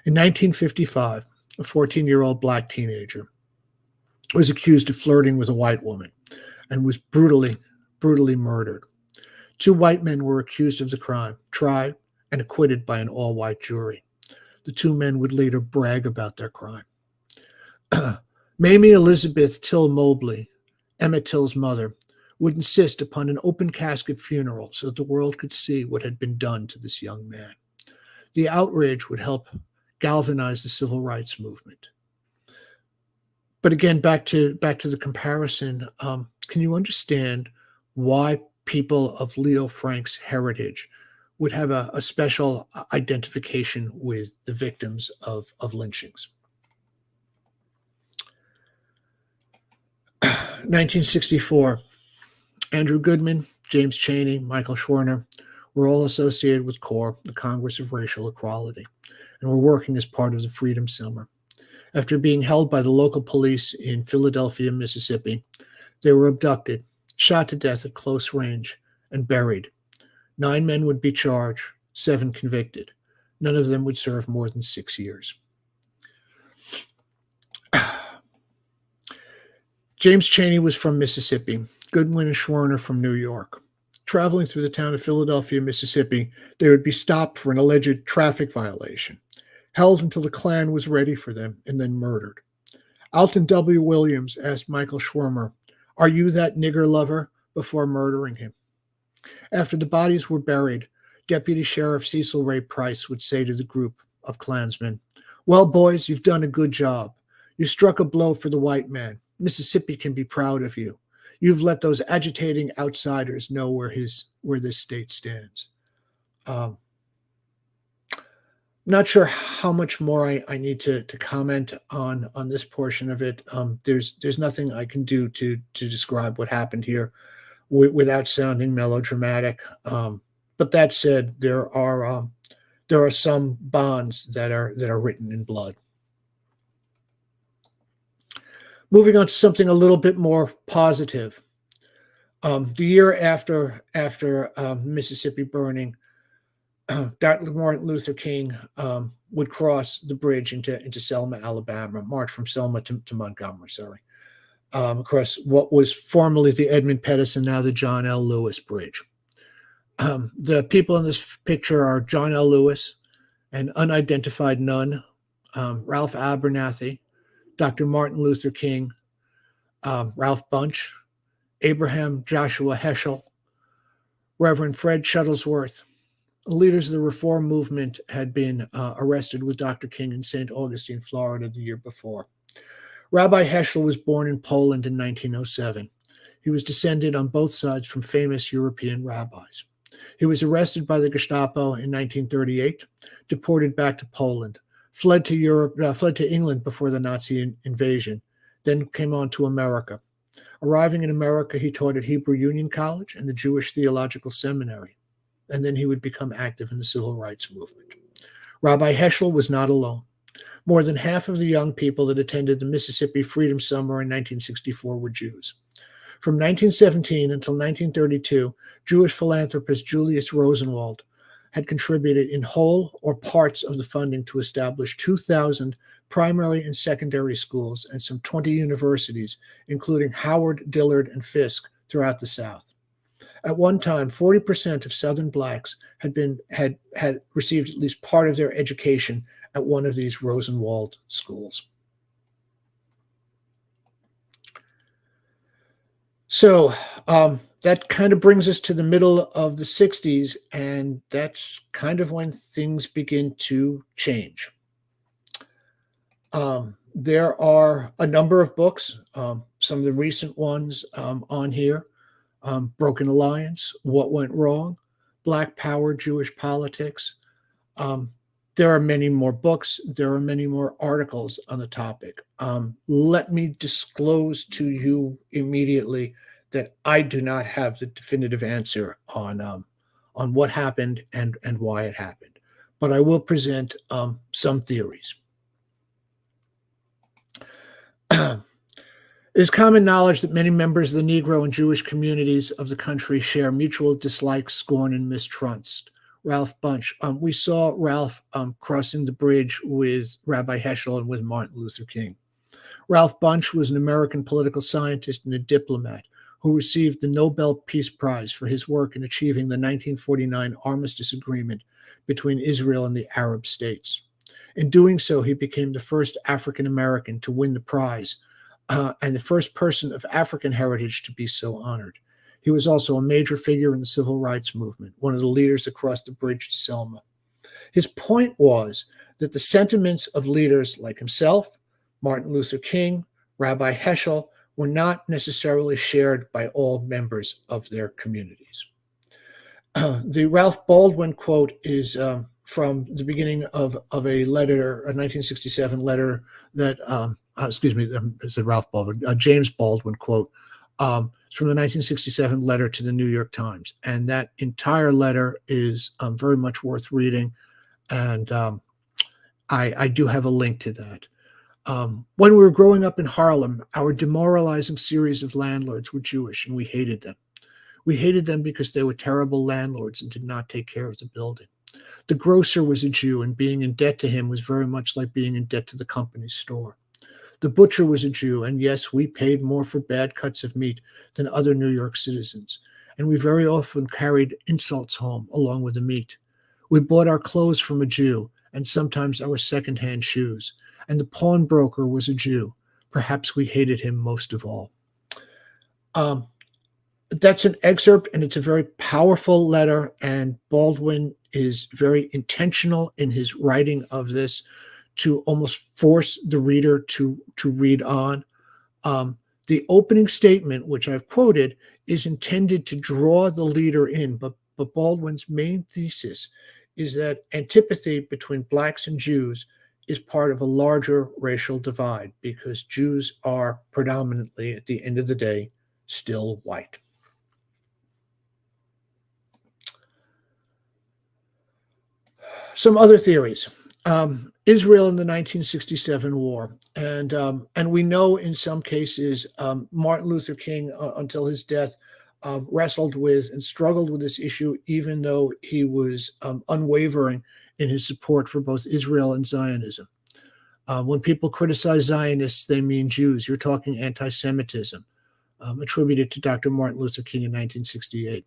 In 1955, a 14-year-old black teenager was accused of flirting with a white woman and was brutally murdered. Two white men were accused of the crime, tried, and acquitted by an all-white jury. The two men would later brag about their crime. Mamie Elizabeth Till Mobley, Emmett Till's mother, would insist upon an open casket funeral so that the world could see what had been done to this young man. The outrage would help galvanize the civil rights movement. But again, back to the comparison, can you understand why people of Leo Frank's heritage would have a special identification with the victims of lynchings? 1964, Andrew Goodman, James Chaney, Michael Schwerner were all associated with CORE, the Congress of Racial Equality, and were working as part of the Freedom Summer. After being held by the local police in Philadelphia, Mississippi, they were abducted, shot to death at close range, and buried. 9 men would be charged, 7 convicted. None of them would serve more than 6 years. James Chaney was from Mississippi, Goodwin and Schwerner from New York. Traveling through the town of Philadelphia, Mississippi, they would be stopped for an alleged traffic violation, held until the Klan was ready for them, and then murdered. Alton W. Williams asked Michael Schwerner, "Are you that nigger lover?" before murdering him. After the bodies were buried, Deputy Sheriff Cecil Ray Price would say to the group of Klansmen, "Well, boys, you've done a good job. You struck a blow for the white man. Mississippi can be proud of you. You've let those agitating outsiders know where this state stands." Not sure how much more I need to comment on this portion of it. There's nothing I can do to describe what happened here without sounding melodramatic. But that said, there are some bonds that are written in blood. Moving on to something a little bit more positive. The year after Mississippi burning, Dr. Martin Luther King would cross the bridge into Selma, Alabama, march from Selma to Montgomery, across what was formerly the Edmund Pettus and now the John L. Lewis Bridge. The people in this picture are John L. Lewis, an unidentified nun, Ralph Abernathy, Dr. Martin Luther King, Ralph Bunch, Abraham Joshua Heschel, Reverend Fred Shuttlesworth. Leaders of the Reform movement had been arrested with Dr. King in St. Augustine, Florida, the year before. Rabbi Heschel was born in Poland in 1907. He was descended on both sides from famous European rabbis. He was arrested by the Gestapo in 1938, deported back to Poland, fled to England before the Nazi invasion, then came on to America. Arriving in America, he taught at Hebrew Union College and the Jewish Theological Seminary, and then he would become active in the civil rights movement. Rabbi Heschel was not alone. More than half of the young people that attended the Mississippi Freedom Summer in 1964 were Jews. From 1917 until 1932, Jewish philanthropist Julius Rosenwald had contributed in whole or parts of the funding to establish 2,000 primary and secondary schools and some 20 universities, including Howard, Dillard, and Fisk throughout the South. At one time, 40% of Southern blacks had received at least part of their education at one of these Rosenwald schools. So that kind of brings us to the middle of the 60s, and that's kind of when things begin to change. There are a number of books, some of the recent ones on here, Broken Alliance, What Went Wrong, Black Power, Jewish Politics. There are many more books. There are many more articles on the topic. Let me disclose to you immediately that I do not have the definitive answer on what happened and why it happened, but I will present some theories. It is common knowledge that many members of the Negro and Jewish communities of the country share mutual dislike, scorn, and mistrust. Ralph Bunche. We saw Ralph crossing the bridge with Rabbi Heschel and with Martin Luther King. Ralph Bunche was an American political scientist and a diplomat who received the Nobel Peace Prize for his work in achieving the 1949 armistice agreement between Israel and the Arab states. In doing so, he became the first African American to win the prize and the first person of African heritage to be so honored. He was also a major figure in the civil rights movement, one of the leaders that crossed the bridge to Selma. His point was that the sentiments of leaders like himself, Martin Luther King, Rabbi Heschel, were not necessarily shared by all members of their communities. The Ralph Baldwin quote is from the beginning of a letter, a 1967 letter that, excuse me, I said Ralph Baldwin, James Baldwin quote. It's from the 1967 letter to the New York Times. And that entire letter is very much worth reading. And I do have a link to that. When we were growing up in Harlem, our demoralizing series of landlords were Jewish, and we hated them. We hated them because they were terrible landlords and did not take care of the building. The grocer was a Jew, and being in debt to him was very much like being in debt to the company store. The butcher was a Jew, and yes, we paid more for bad cuts of meat than other New York citizens, and we very often carried insults home along with the meat. We bought our clothes from a Jew, and sometimes our secondhand shoes, and the pawnbroker was a Jew. Perhaps we hated him most of all. That's an excerpt, and it's a very powerful letter, and Baldwin is very intentional in his writing of this to almost force the reader to read on. The opening statement, which I've quoted, is intended to draw the reader in, but Baldwin's main thesis is that antipathy between blacks and Jews is part of a larger racial divide because Jews are predominantly, at the end of the day, still white. Some other theories. Israel in the 1967 war. And we know in some cases Martin Luther King, until his death, wrestled with and struggled with this issue, even though he was unwavering in his support for both Israel and Zionism. When people criticize Zionists, they mean Jews. You're talking anti-Semitism, attributed to Dr. Martin Luther King in 1968.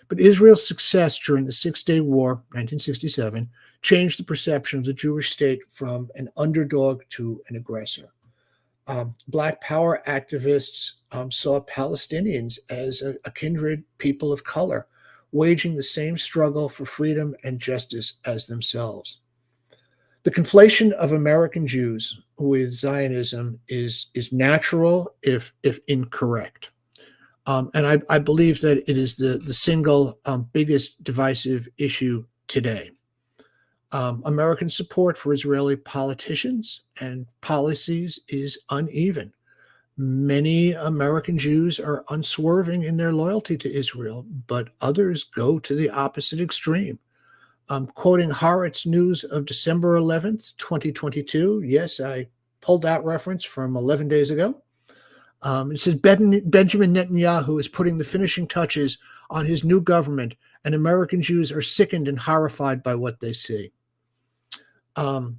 But Israel's success during the Six-Day War, 1967, changed the perception of the Jewish state from an underdog to an aggressor. Black power activists saw Palestinians as a kindred people of color, waging the same struggle for freedom and justice as themselves. The conflation of American Jews with Zionism is natural, if incorrect. And I believe that it is the single biggest divisive issue today. American support for Israeli politicians and policies is uneven. Many American Jews are unswerving in their loyalty to Israel, but others go to the opposite extreme. Quoting Haaretz News of December 11th, 2022. Yes, I pulled that reference from 11 days ago. It says Benjamin Netanyahu is putting the finishing touches on his new government, and American Jews are sickened and horrified by what they see. And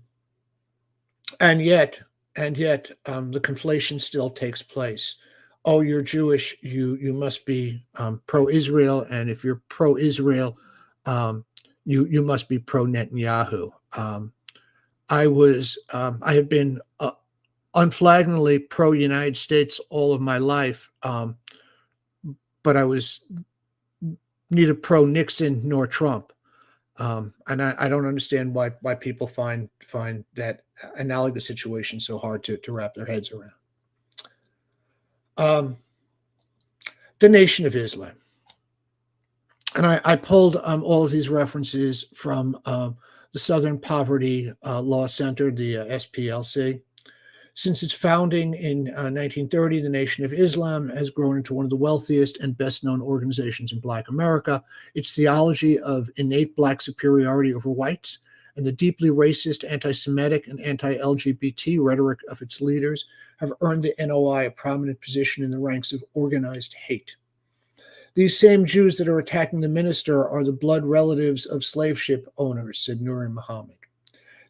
yet, the conflation still takes place. Oh, you're Jewish, you must be pro-Israel, and if you're pro-Israel, you must be pro-Netanyahu. I have been unflaggingly pro-United States all of my life, but I was neither pro-Nixon nor Trump. And I don't understand why people find that analogous situation so hard to wrap their heads around. The Nation of Islam. And I pulled all of these references from the Southern Poverty Law Center, the SPLC. Since its founding in 1930, the Nation of Islam has grown into one of the wealthiest and best-known organizations in Black America. Its theology of innate Black superiority over whites and the deeply racist, anti-Semitic, and anti-LGBT rhetoric of its leaders have earned the NOI a prominent position in the ranks of organized hate. These same Jews that are attacking the minister are the blood relatives of slave ship owners, said Nuri Muhammad.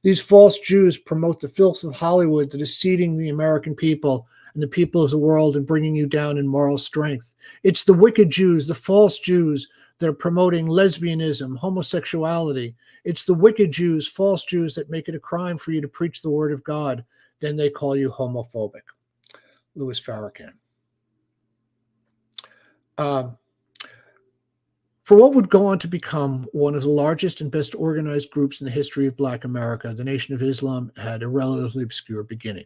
These false Jews promote the filth of Hollywood that is seeding the American people and the people of the world and bringing you down in moral strength. It's the wicked Jews, the false Jews, that are promoting lesbianism, homosexuality. It's the wicked Jews, false Jews, that make it a crime for you to preach the word of God. Then they call you homophobic. Louis Farrakhan. For what would go on to become one of the largest and best organized groups in the history of Black America, the Nation of Islam had a relatively obscure beginning.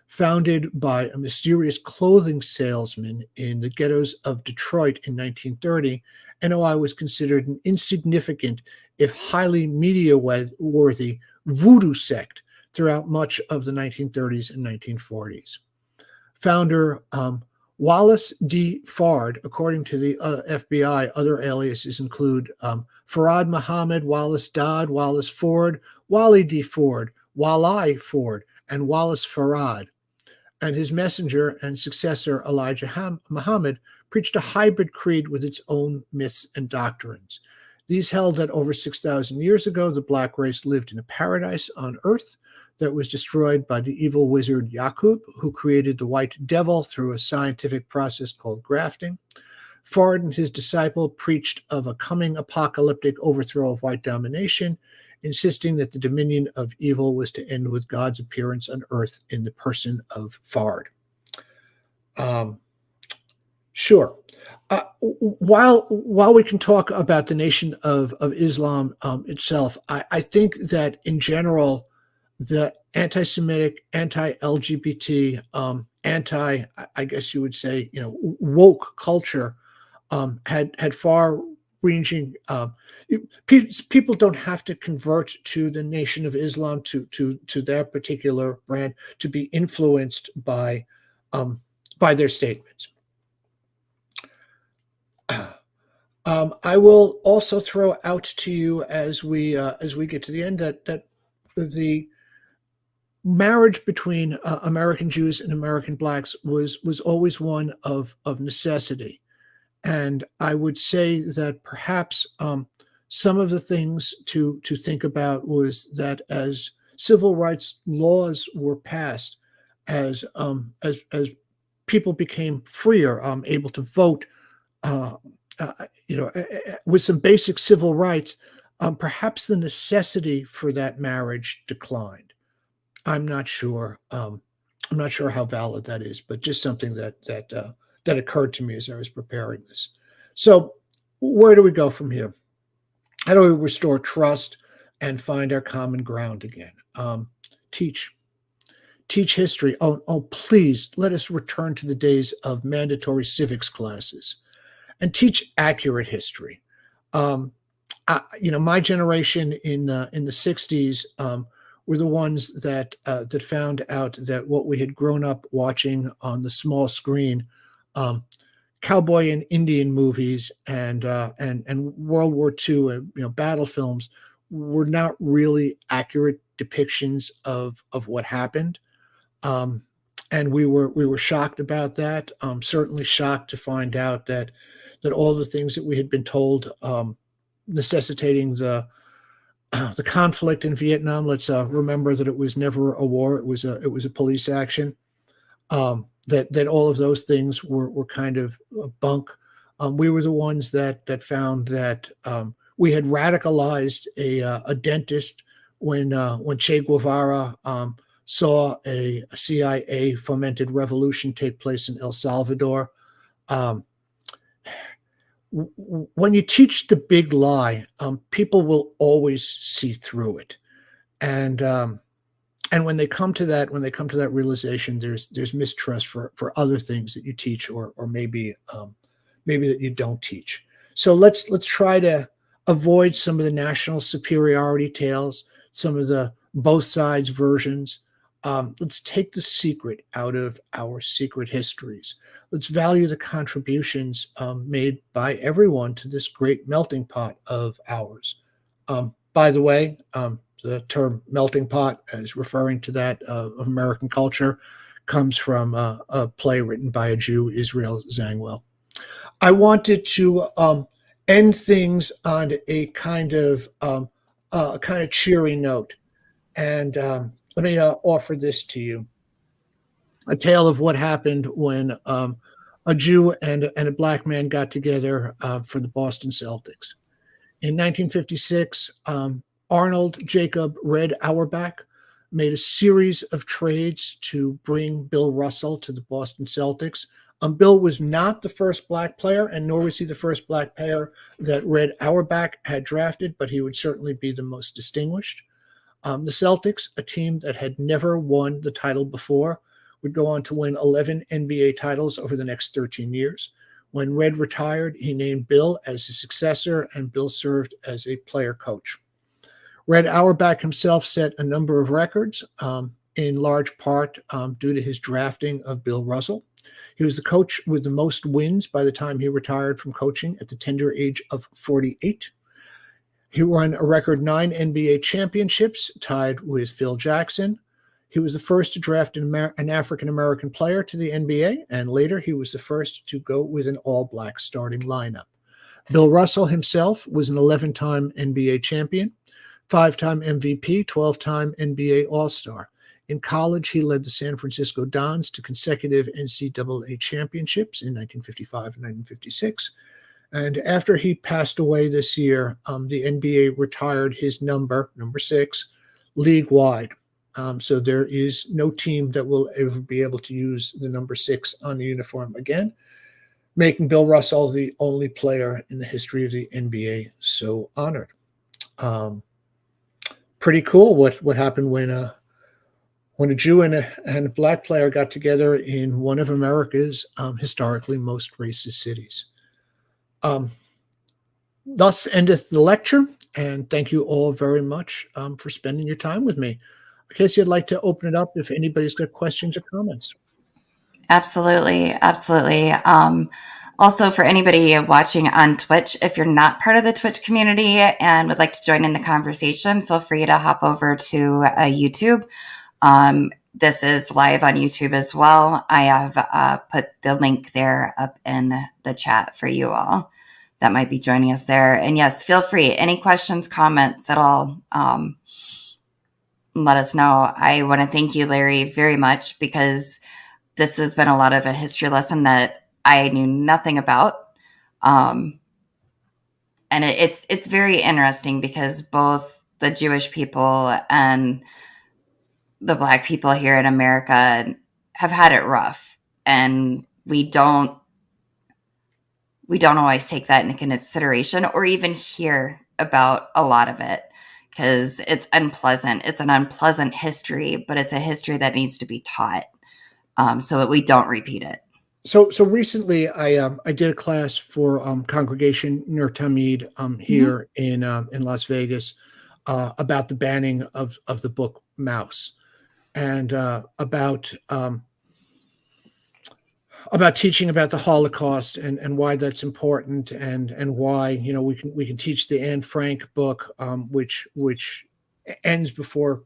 Founded by a mysterious clothing salesman in the ghettos of Detroit in 1930, NOI was considered an insignificant, if highly media-worthy, voodoo sect throughout much of the 1930s and 1940s. Founder Wallace D. Fard, according to the FBI, other aliases include Farad Muhammad, Wallace Dodd, Wallace Ford, Wally D. Ford, Wally Ford, and Wallace Farad. And his messenger and successor, Elijah Muhammad, preached a hybrid creed with its own myths and doctrines. These held that over 6,000 years ago, the black race lived in a paradise on earth that was destroyed by the evil wizard Yakub, who created the white devil through a scientific process called grafting. Fard and his disciple preached of a coming apocalyptic overthrow of white domination, insisting that the dominion of evil was to end with God's appearance on earth in the person of Fard. Sure. While we can talk about the Nation of Islam itself, I think that in general, the anti-Semitic, anti-LGBT, I guess you would say, woke culture had far-ranging. People don't have to convert to the Nation of Islam to their particular brand to be influenced by their statements. I will also throw out to you as we get to the end that the marriage between American Jews and American blacks was always one of necessity, and I would say that perhaps some of the things to think about was that as civil rights laws were passed, as people became freer, able to vote, with some basic civil rights, perhaps the necessity for that marriage declined. I'm not sure. I'm not sure how valid that is, but just something that occurred to me as I was preparing this. So, where do we go from here? How do we restore trust and find our common ground again? Teach history. Oh, please let us return to the days of mandatory civics classes and teach accurate history. My generation in the '60s were the ones that found out that what we had grown up watching on the small screen, cowboy and Indian movies and World War II, battle films, were not really accurate depictions of what happened. And we were shocked about that. Certainly shocked to find out that all the things that we had been told, necessitating the conflict in Vietnam. Let's remember that it was never a war; it was a police action. That all of those things were kind of bunk. We were the ones that found that we had radicalized a dentist when Che Guevara saw a CIA fomented revolution take place in El Salvador. When you teach the big lie, people will always see through it, and when they come to that realization, there's mistrust for other things that you teach, or maybe that you don't teach. So let's try to avoid some of the national superiority tales, some of the both sides versions. Let's take the secret out of our secret histories. Let's value the contributions made by everyone to this great melting pot of ours. By the way, The term melting pot, as referring to that of American culture, comes from a play written by a Jew, Israel Zangwill. I wanted to end things on a kind of cheery note, and let me offer this to you: a tale of what happened when a Jew and a black man got together for the Boston Celtics. In 1956, Arnold Jacob Red Auerbach made a series of trades to bring Bill Russell to the Boston Celtics. Bill was not the first black player, and nor was he the first black player that Red Auerbach had drafted, but he would certainly be the most distinguished. The Celtics, a team that had never won the title before, would go on to win 11 NBA titles over the next 13 years. When Red retired, he named Bill as his successor, and Bill served as a player coach. Red Auerbach himself set a number of records, in large part due to his drafting of Bill Russell. He was the coach with the most wins by the time he retired from coaching at the tender age of 48. He won a record 9 NBA championships, tied with Phil Jackson. He was the first to draft an African-American player to the NBA, and later he was the first to go with an all-black starting lineup. Bill Russell himself was an 11-time NBA champion, 5-time MVP, 12-time NBA All-Star. In college, he led the San Francisco Dons to consecutive NCAA championships in 1955 and 1956. And after he passed away this year, the NBA retired his number 6, league-wide. So there is no team that will ever be able to use the number 6 on the uniform again, making Bill Russell the only player in the history of the NBA so honored. Pretty cool what happened when a Jew and a black player got together in one of America's historically most racist cities. Thus endeth the lecture, and thank you all very much for spending your time with me. Casey, I'd like to open it up if anybody's got questions or comments. Absolutely. Absolutely. Also, for anybody watching on Twitch, if you're not part of the Twitch community and would like to join in the conversation, feel free to hop over to YouTube. This is live on YouTube as well. I have put the link there up in the chat for you all that might be joining us there. And yes, feel free. Any questions, comments at all, let us know. I want to thank you, Larry, very much, because this has been a lot of a history lesson that I knew nothing about. And it's very interesting because both the Jewish people and the Black people here in America have had it rough, and we don't always take that into consideration or even hear about a lot of it, because it's unpleasant. It's an unpleasant history, but it's a history that needs to be taught so that we don't repeat it. So recently, I did a class for Congregation Ner Tamid here in Las Vegas about the banning of the book Mouse, and about teaching about the Holocaust and why that's important, and why we can teach the Anne Frank book, which ends before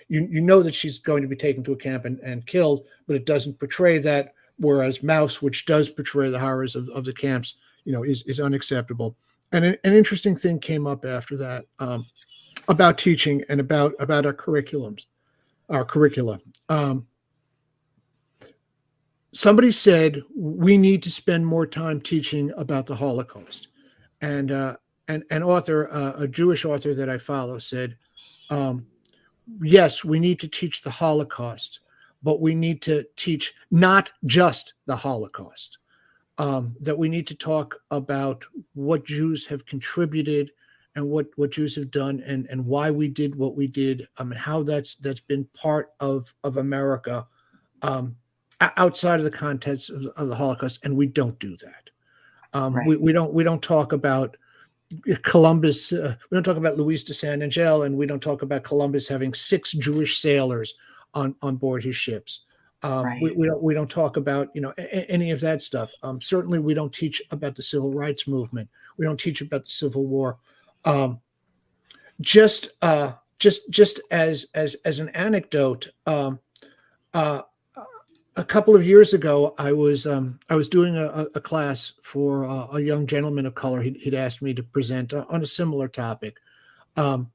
you know that she's going to be taken to a camp and killed, but it doesn't portray that. Whereas Mouse, which does portray the horrors of the camps, is unacceptable. And an interesting thing came up after that about teaching and about our curricula. Somebody said we need to spend more time teaching about the Holocaust, and an author, a Jewish author that I follow, said, yes, we need to teach the Holocaust, but we need to teach not just the Holocaust, that we need to talk about what Jews have contributed and what Jews have done, and why we did what we did, and how that's been part of America outside of the context of the Holocaust, and we don't do that. Right. We don't talk about Columbus. We don't talk about Luis de San Angel, and we don't talk about Columbus having 6 Jewish sailors on board his ships. Right. We don't talk about any of that stuff. Certainly, we don't teach about the civil rights movement. We don't teach about the Civil War. Just just as an anecdote, uh, a couple of years ago, I was doing a class for a young gentleman of color. He'd asked me to present on a similar topic, um,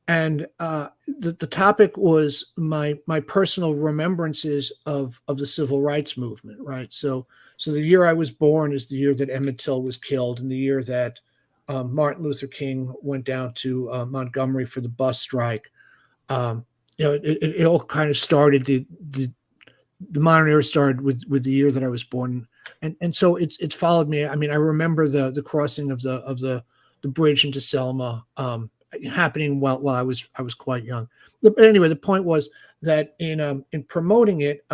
and the topic was my personal remembrances of the civil rights movement. Right, so the year I was born is the year that Emmett Till was killed, and the year that Martin Luther King went down to Montgomery for the bus strike. Um, it all kind of started the modern era started with the year that I was born, and so it's followed me. I mean, I remember the crossing of the bridge into Selma happening while I was quite young. But anyway, the point was that in promoting it,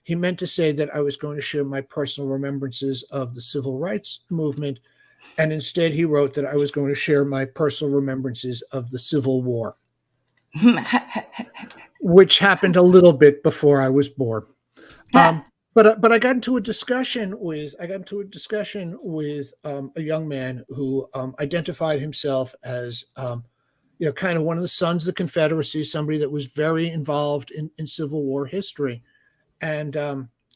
he meant to say that I was going to share my personal remembrances of the civil rights movement, and instead he wrote that I was going to share my personal remembrances of the Civil War, which happened a little bit before I was born. Um, but I got into a discussion with a young man who identified himself as kind of one of the sons of the Confederacy, somebody that was very involved in Civil War history, and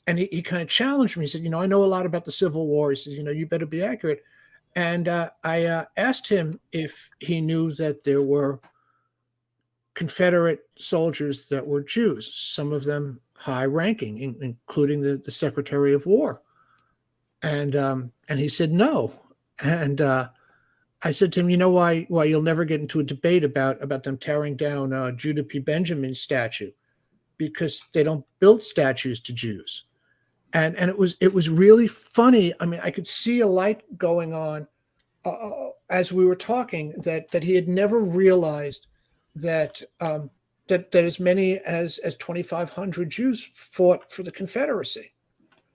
he kind of challenged me. He said, I know a lot about the Civil War. He said, you better be accurate. And I asked him if he knew that there were Confederate soldiers that were Jews, some of them high ranking, including the Secretary of War. And he said no. And I said to him, you know why you'll never get into a debate about them tearing down Judah P. Benjamin's statue, because they don't build statues to Jews. And it was really funny. I mean, I could see a light going on as we were talking, that he had never realized that that as many as 2,500 Jews fought for the Confederacy.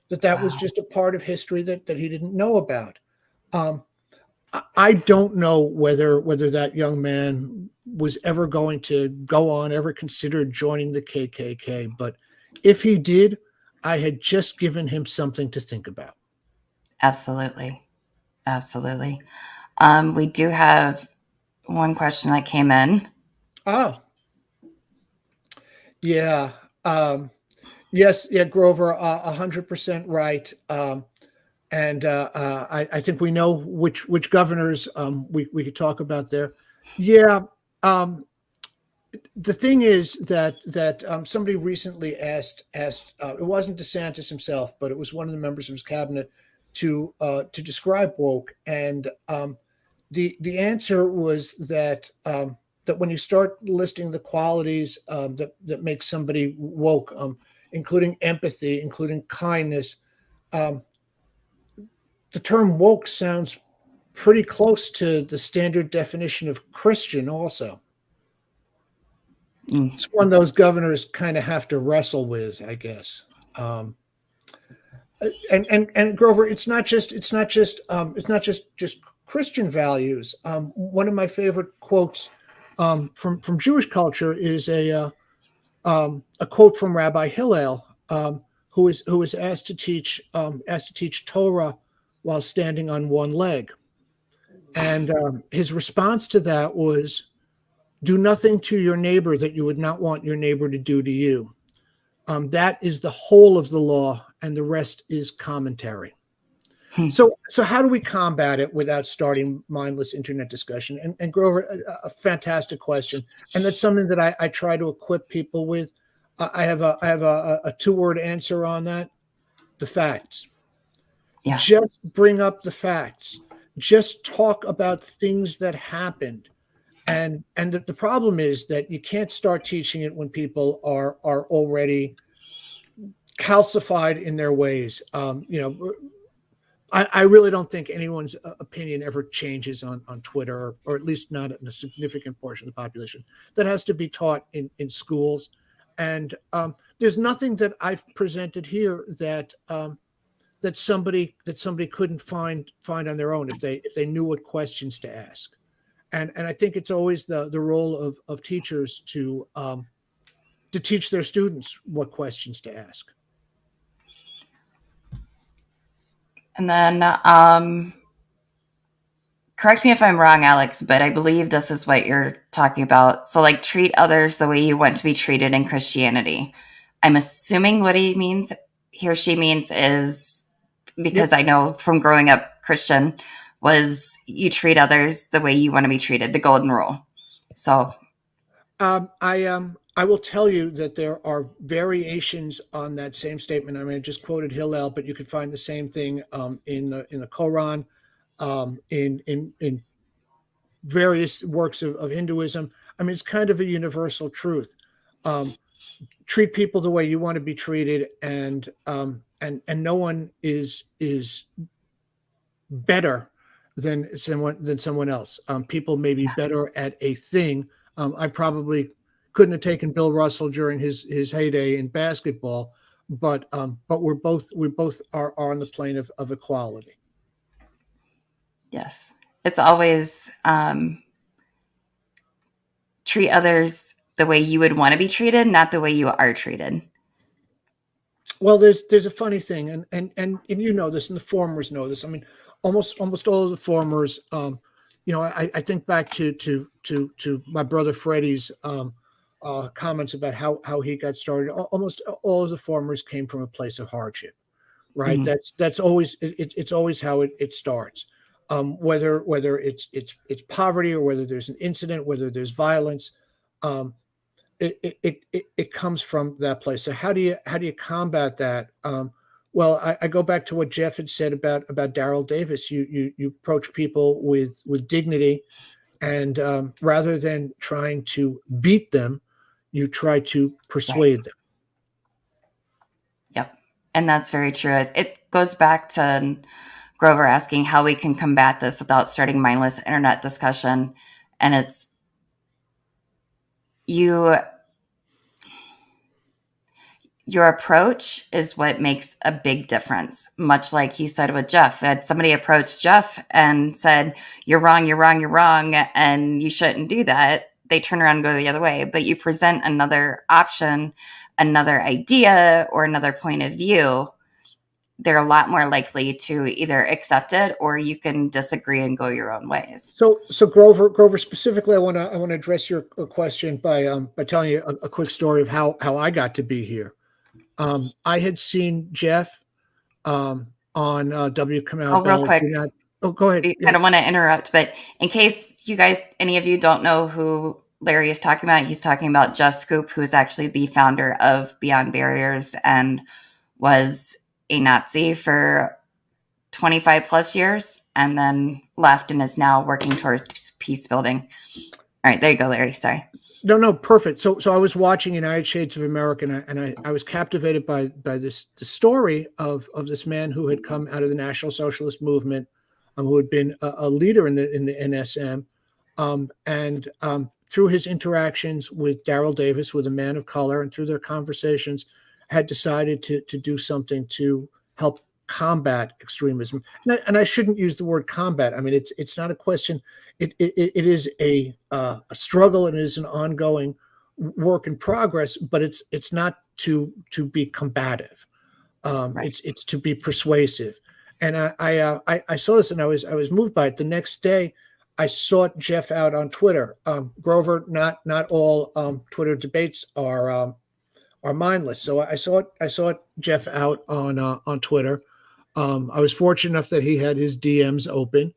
That was Wow. just a part of history that he didn't know about. Um, I don't know whether that young man was ever going to go on, ever considered joining the KKK, but if he did, I had just given him something to think about. Absolutely. Absolutely. We do have one question that came in. Oh, yeah. Yes, yeah, Grover, 100% right. And I think we know which governors we could talk about there. Yeah. Um, the thing is that somebody recently asked it wasn't DeSantis himself, but it was one of the members of his cabinet to describe woke, and the answer was that when you start listing the qualities that make somebody woke, including empathy, including kindness, um, the term woke sounds pretty close to the standard definition of Christian also. Mm. It's one those governors kind of have to wrestle with, I guess. Um, and Grover, it's not just Christian values. One of my favorite quotes from Jewish culture is a quote from Rabbi Hillel, who was asked to teach Torah while standing on one leg, and his response to that was, "Do nothing to your neighbor that you would not want your neighbor to do to you." That is the whole of the law, and the rest is commentary. So how do we combat it without starting mindless internet discussion? And Grover, a fantastic question, and that's something that I try to equip people with. I have a 2-word answer on that: the facts. Yeah. Just bring up the facts. Just talk about things that happened. And the problem is that you can't start teaching it when people are already calcified in their ways. I really don't think anyone's opinion ever changes on Twitter, or at least not in a significant portion of the population. That has to be taught in schools. And there's nothing that I've presented here that somebody couldn't find on their own if they knew what questions to ask. And I think it's always the role of teachers to teach their students what questions to ask. And then correct me if I'm wrong, Alex, but I believe this is what you're talking about. So, like, treat others the way you want to be treated in Christianity. I'm assuming what he or she means is, because Yep. I know from growing up Christian, was you treat others the way you want to be treated, the golden rule. So, I will tell you that there are variations on that same statement. I mean, I just quoted Hillel, but you could find the same thing in the Quran, in various works of Hinduism. I mean, it's kind of a universal truth. Um, Treat people the way you want to be treated, and no one is better than someone else. People may be better at a thing. I probably couldn't have taken Bill Russell during his heyday in basketball, but we both are on the plane of equality. yes, it's always treat others the way you would want to be treated, not the way you are treated. Well, there's a funny thing, and you know this, and the formers know this. I mean, almost all of the formers. I think back to my brother Freddie's comments about how he got started. Almost all of the formers came from a place of hardship, right? Mhm. That's always it's always how it starts. Whether it's poverty, or whether there's an incident, whether there's violence. Um, it comes from that place. So how do you combat that? Well, I go back to what Jeff had said about Daryl Davis. You approach people with dignity, and rather than trying to beat them, you try to Right. persuade them. Yep. And that's very true. It goes back to Grover asking how we can combat this without starting mindless internet discussion. And it's you, your approach is what makes a big difference. Much like he said with Jeff, that somebody approached Jeff and said, "You're wrong, you're wrong, you're wrong, and you shouldn't do that." They turn around and go the other way. But you present another option, another idea, or another point of view, they're a lot more likely to either accept it or you can disagree and go your own ways. So Grover specifically, I want to address your question by telling you a quick story of how I got to be here. I had seen Jeff on W. Kamau Oh, real Bell. quick, Oh, go ahead. I Yeah. don't want to interrupt, but in case you guys, any of you don't know who Larry is talking about, he's talking about Jeff Scoop, who is actually the founder of Beyond Barriers and was a Nazi for 25 plus years and then left and is now working towards peace building. All right, there you go, Larry. Sorry. No, perfect. So I was watching United Shades of America, and I was captivated by the story of this man who had come out of the National Socialist movement, who had been a leader in the NSM, and through his interactions with Daryl Davis, with a man of color, and through their conversations, had decided to do something to help combat extremism. And I shouldn't use the word combat. I mean, it's not a question. It is a struggle, and it is an ongoing work in progress. But it's not to be combative. Right. It's to be persuasive. And I saw this, and I was moved by it. The next day, I sought Jeff out on Twitter. Grover, not all Twitter debates are mindless. So I sought Jeff out on Twitter. I was fortunate enough that he had his DMs open.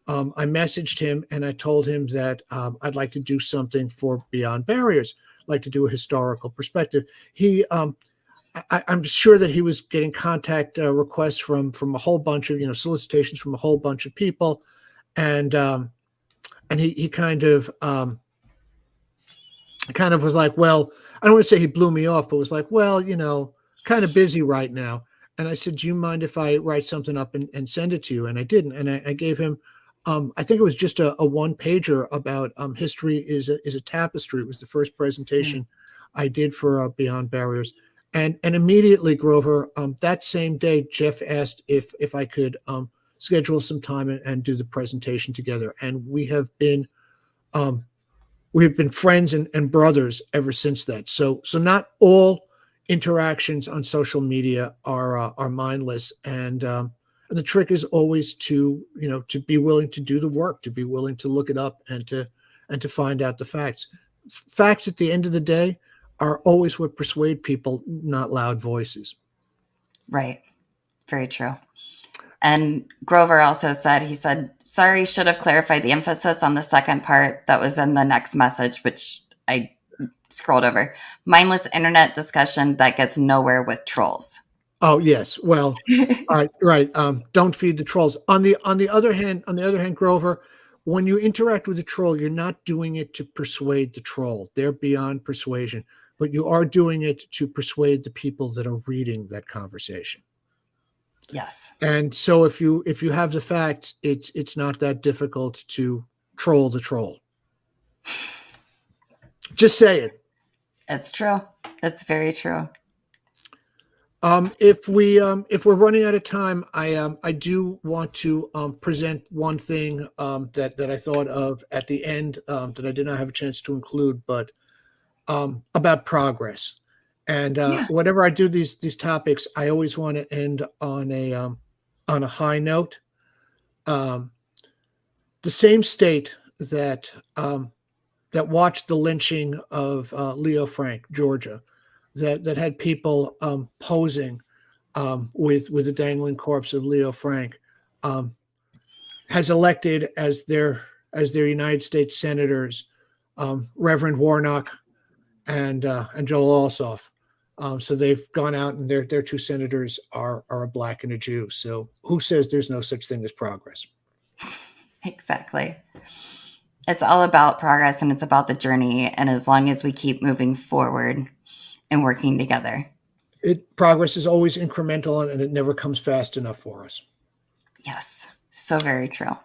I messaged him, and I told him that I'd like to do something for Beyond Barriers, like to do a historical perspective. I'm sure that he was getting contact requests from a whole bunch of, solicitations from a whole bunch of people, and he kind of was like, well, I don't want to say he blew me off, but was like, well, kind of busy right now. And I said, do you mind if I write something up and send it to you? And I didn't. And I gave him, I think it was just a one pager about history is a tapestry. It was the first Mm. presentation I did for Beyond Barriers. And immediately, Grover, that same day, Jeff asked if I could schedule some time and do the presentation together. And um, we've been friends and brothers ever since that. So not all interactions on social media are mindless, and And the trick is always to, to be willing to do the work, to be willing to look it up and to find out the facts. Facts at the end of the day are always what persuade people, not loud voices. Right. Very true. And Grover also said, he said, sorry, should have clarified the emphasis on the second part that was in the next message, which I scrolled over. Mindless internet discussion that gets nowhere with trolls. Oh yes, well, right. Don't feed the trolls. On the other hand, Grover, when you interact with a troll, you're not doing it to persuade the troll. They're beyond persuasion, but you are doing it to persuade the people that are reading that conversation. Yes. And so if you have the facts, it's not that difficult to troll the troll. Just say it. It's true. It's very true. If we're running out of time, I do want to present one thing that I thought of at the end that I did not have a chance to include, but about progress. And Yeah. whenever I do these topics, I always want to end on a high note. Um, the same state that watched the lynching of Leo Frank, Georgia, that had people posing with the dangling corpse of Leo Frank, um, has elected as their United States senators Reverend Warnock and Joel Ossoff. So they've gone out, and their two senators are a black and a Jew. So who says there's no such thing as progress? Exactly. It's all about progress, and it's about the journey. And as long as we keep moving forward and working together. Progress is always incremental, and it never comes fast enough for us. Yes. So very true.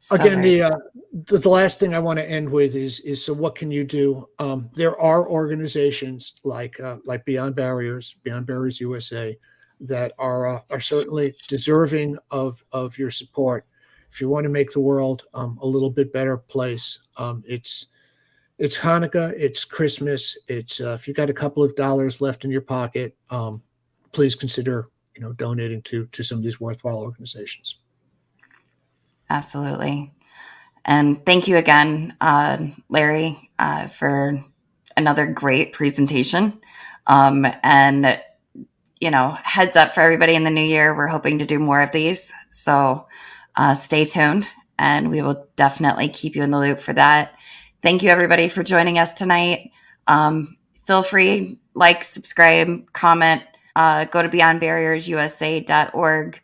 So Again, very the last thing I want to end with is so what can you do? There are organizations like Beyond Barriers USA, that are certainly deserving of your support. If you want to make the world a little bit better place, it's Hanukkah, it's Christmas. It's if you got a couple of dollars left in your pocket, please consider donating to some of these worthwhile organizations. Absolutely. And thank you again, Larry, for another great presentation. And, heads up for everybody in the new year, we're hoping to do more of these. So stay tuned, and we will definitely keep you in the loop for that. Thank you, everybody, for joining us tonight. Feel free, like, subscribe, comment, go to beyondbarriersusa.org.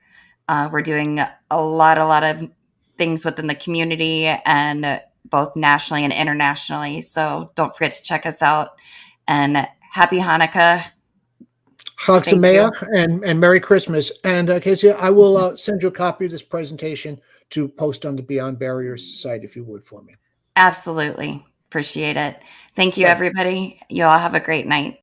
We're doing a lot of things within the community, and both nationally and internationally. So don't forget to check us out. And happy Hanukkah. Chag Thank you. Sameach and Merry Christmas. And Casey, I will send you a copy of this presentation to post on the Beyond Barriers site, if you would, for me. Absolutely. Appreciate it. Thank you, Thanks. everybody. You all have a great night.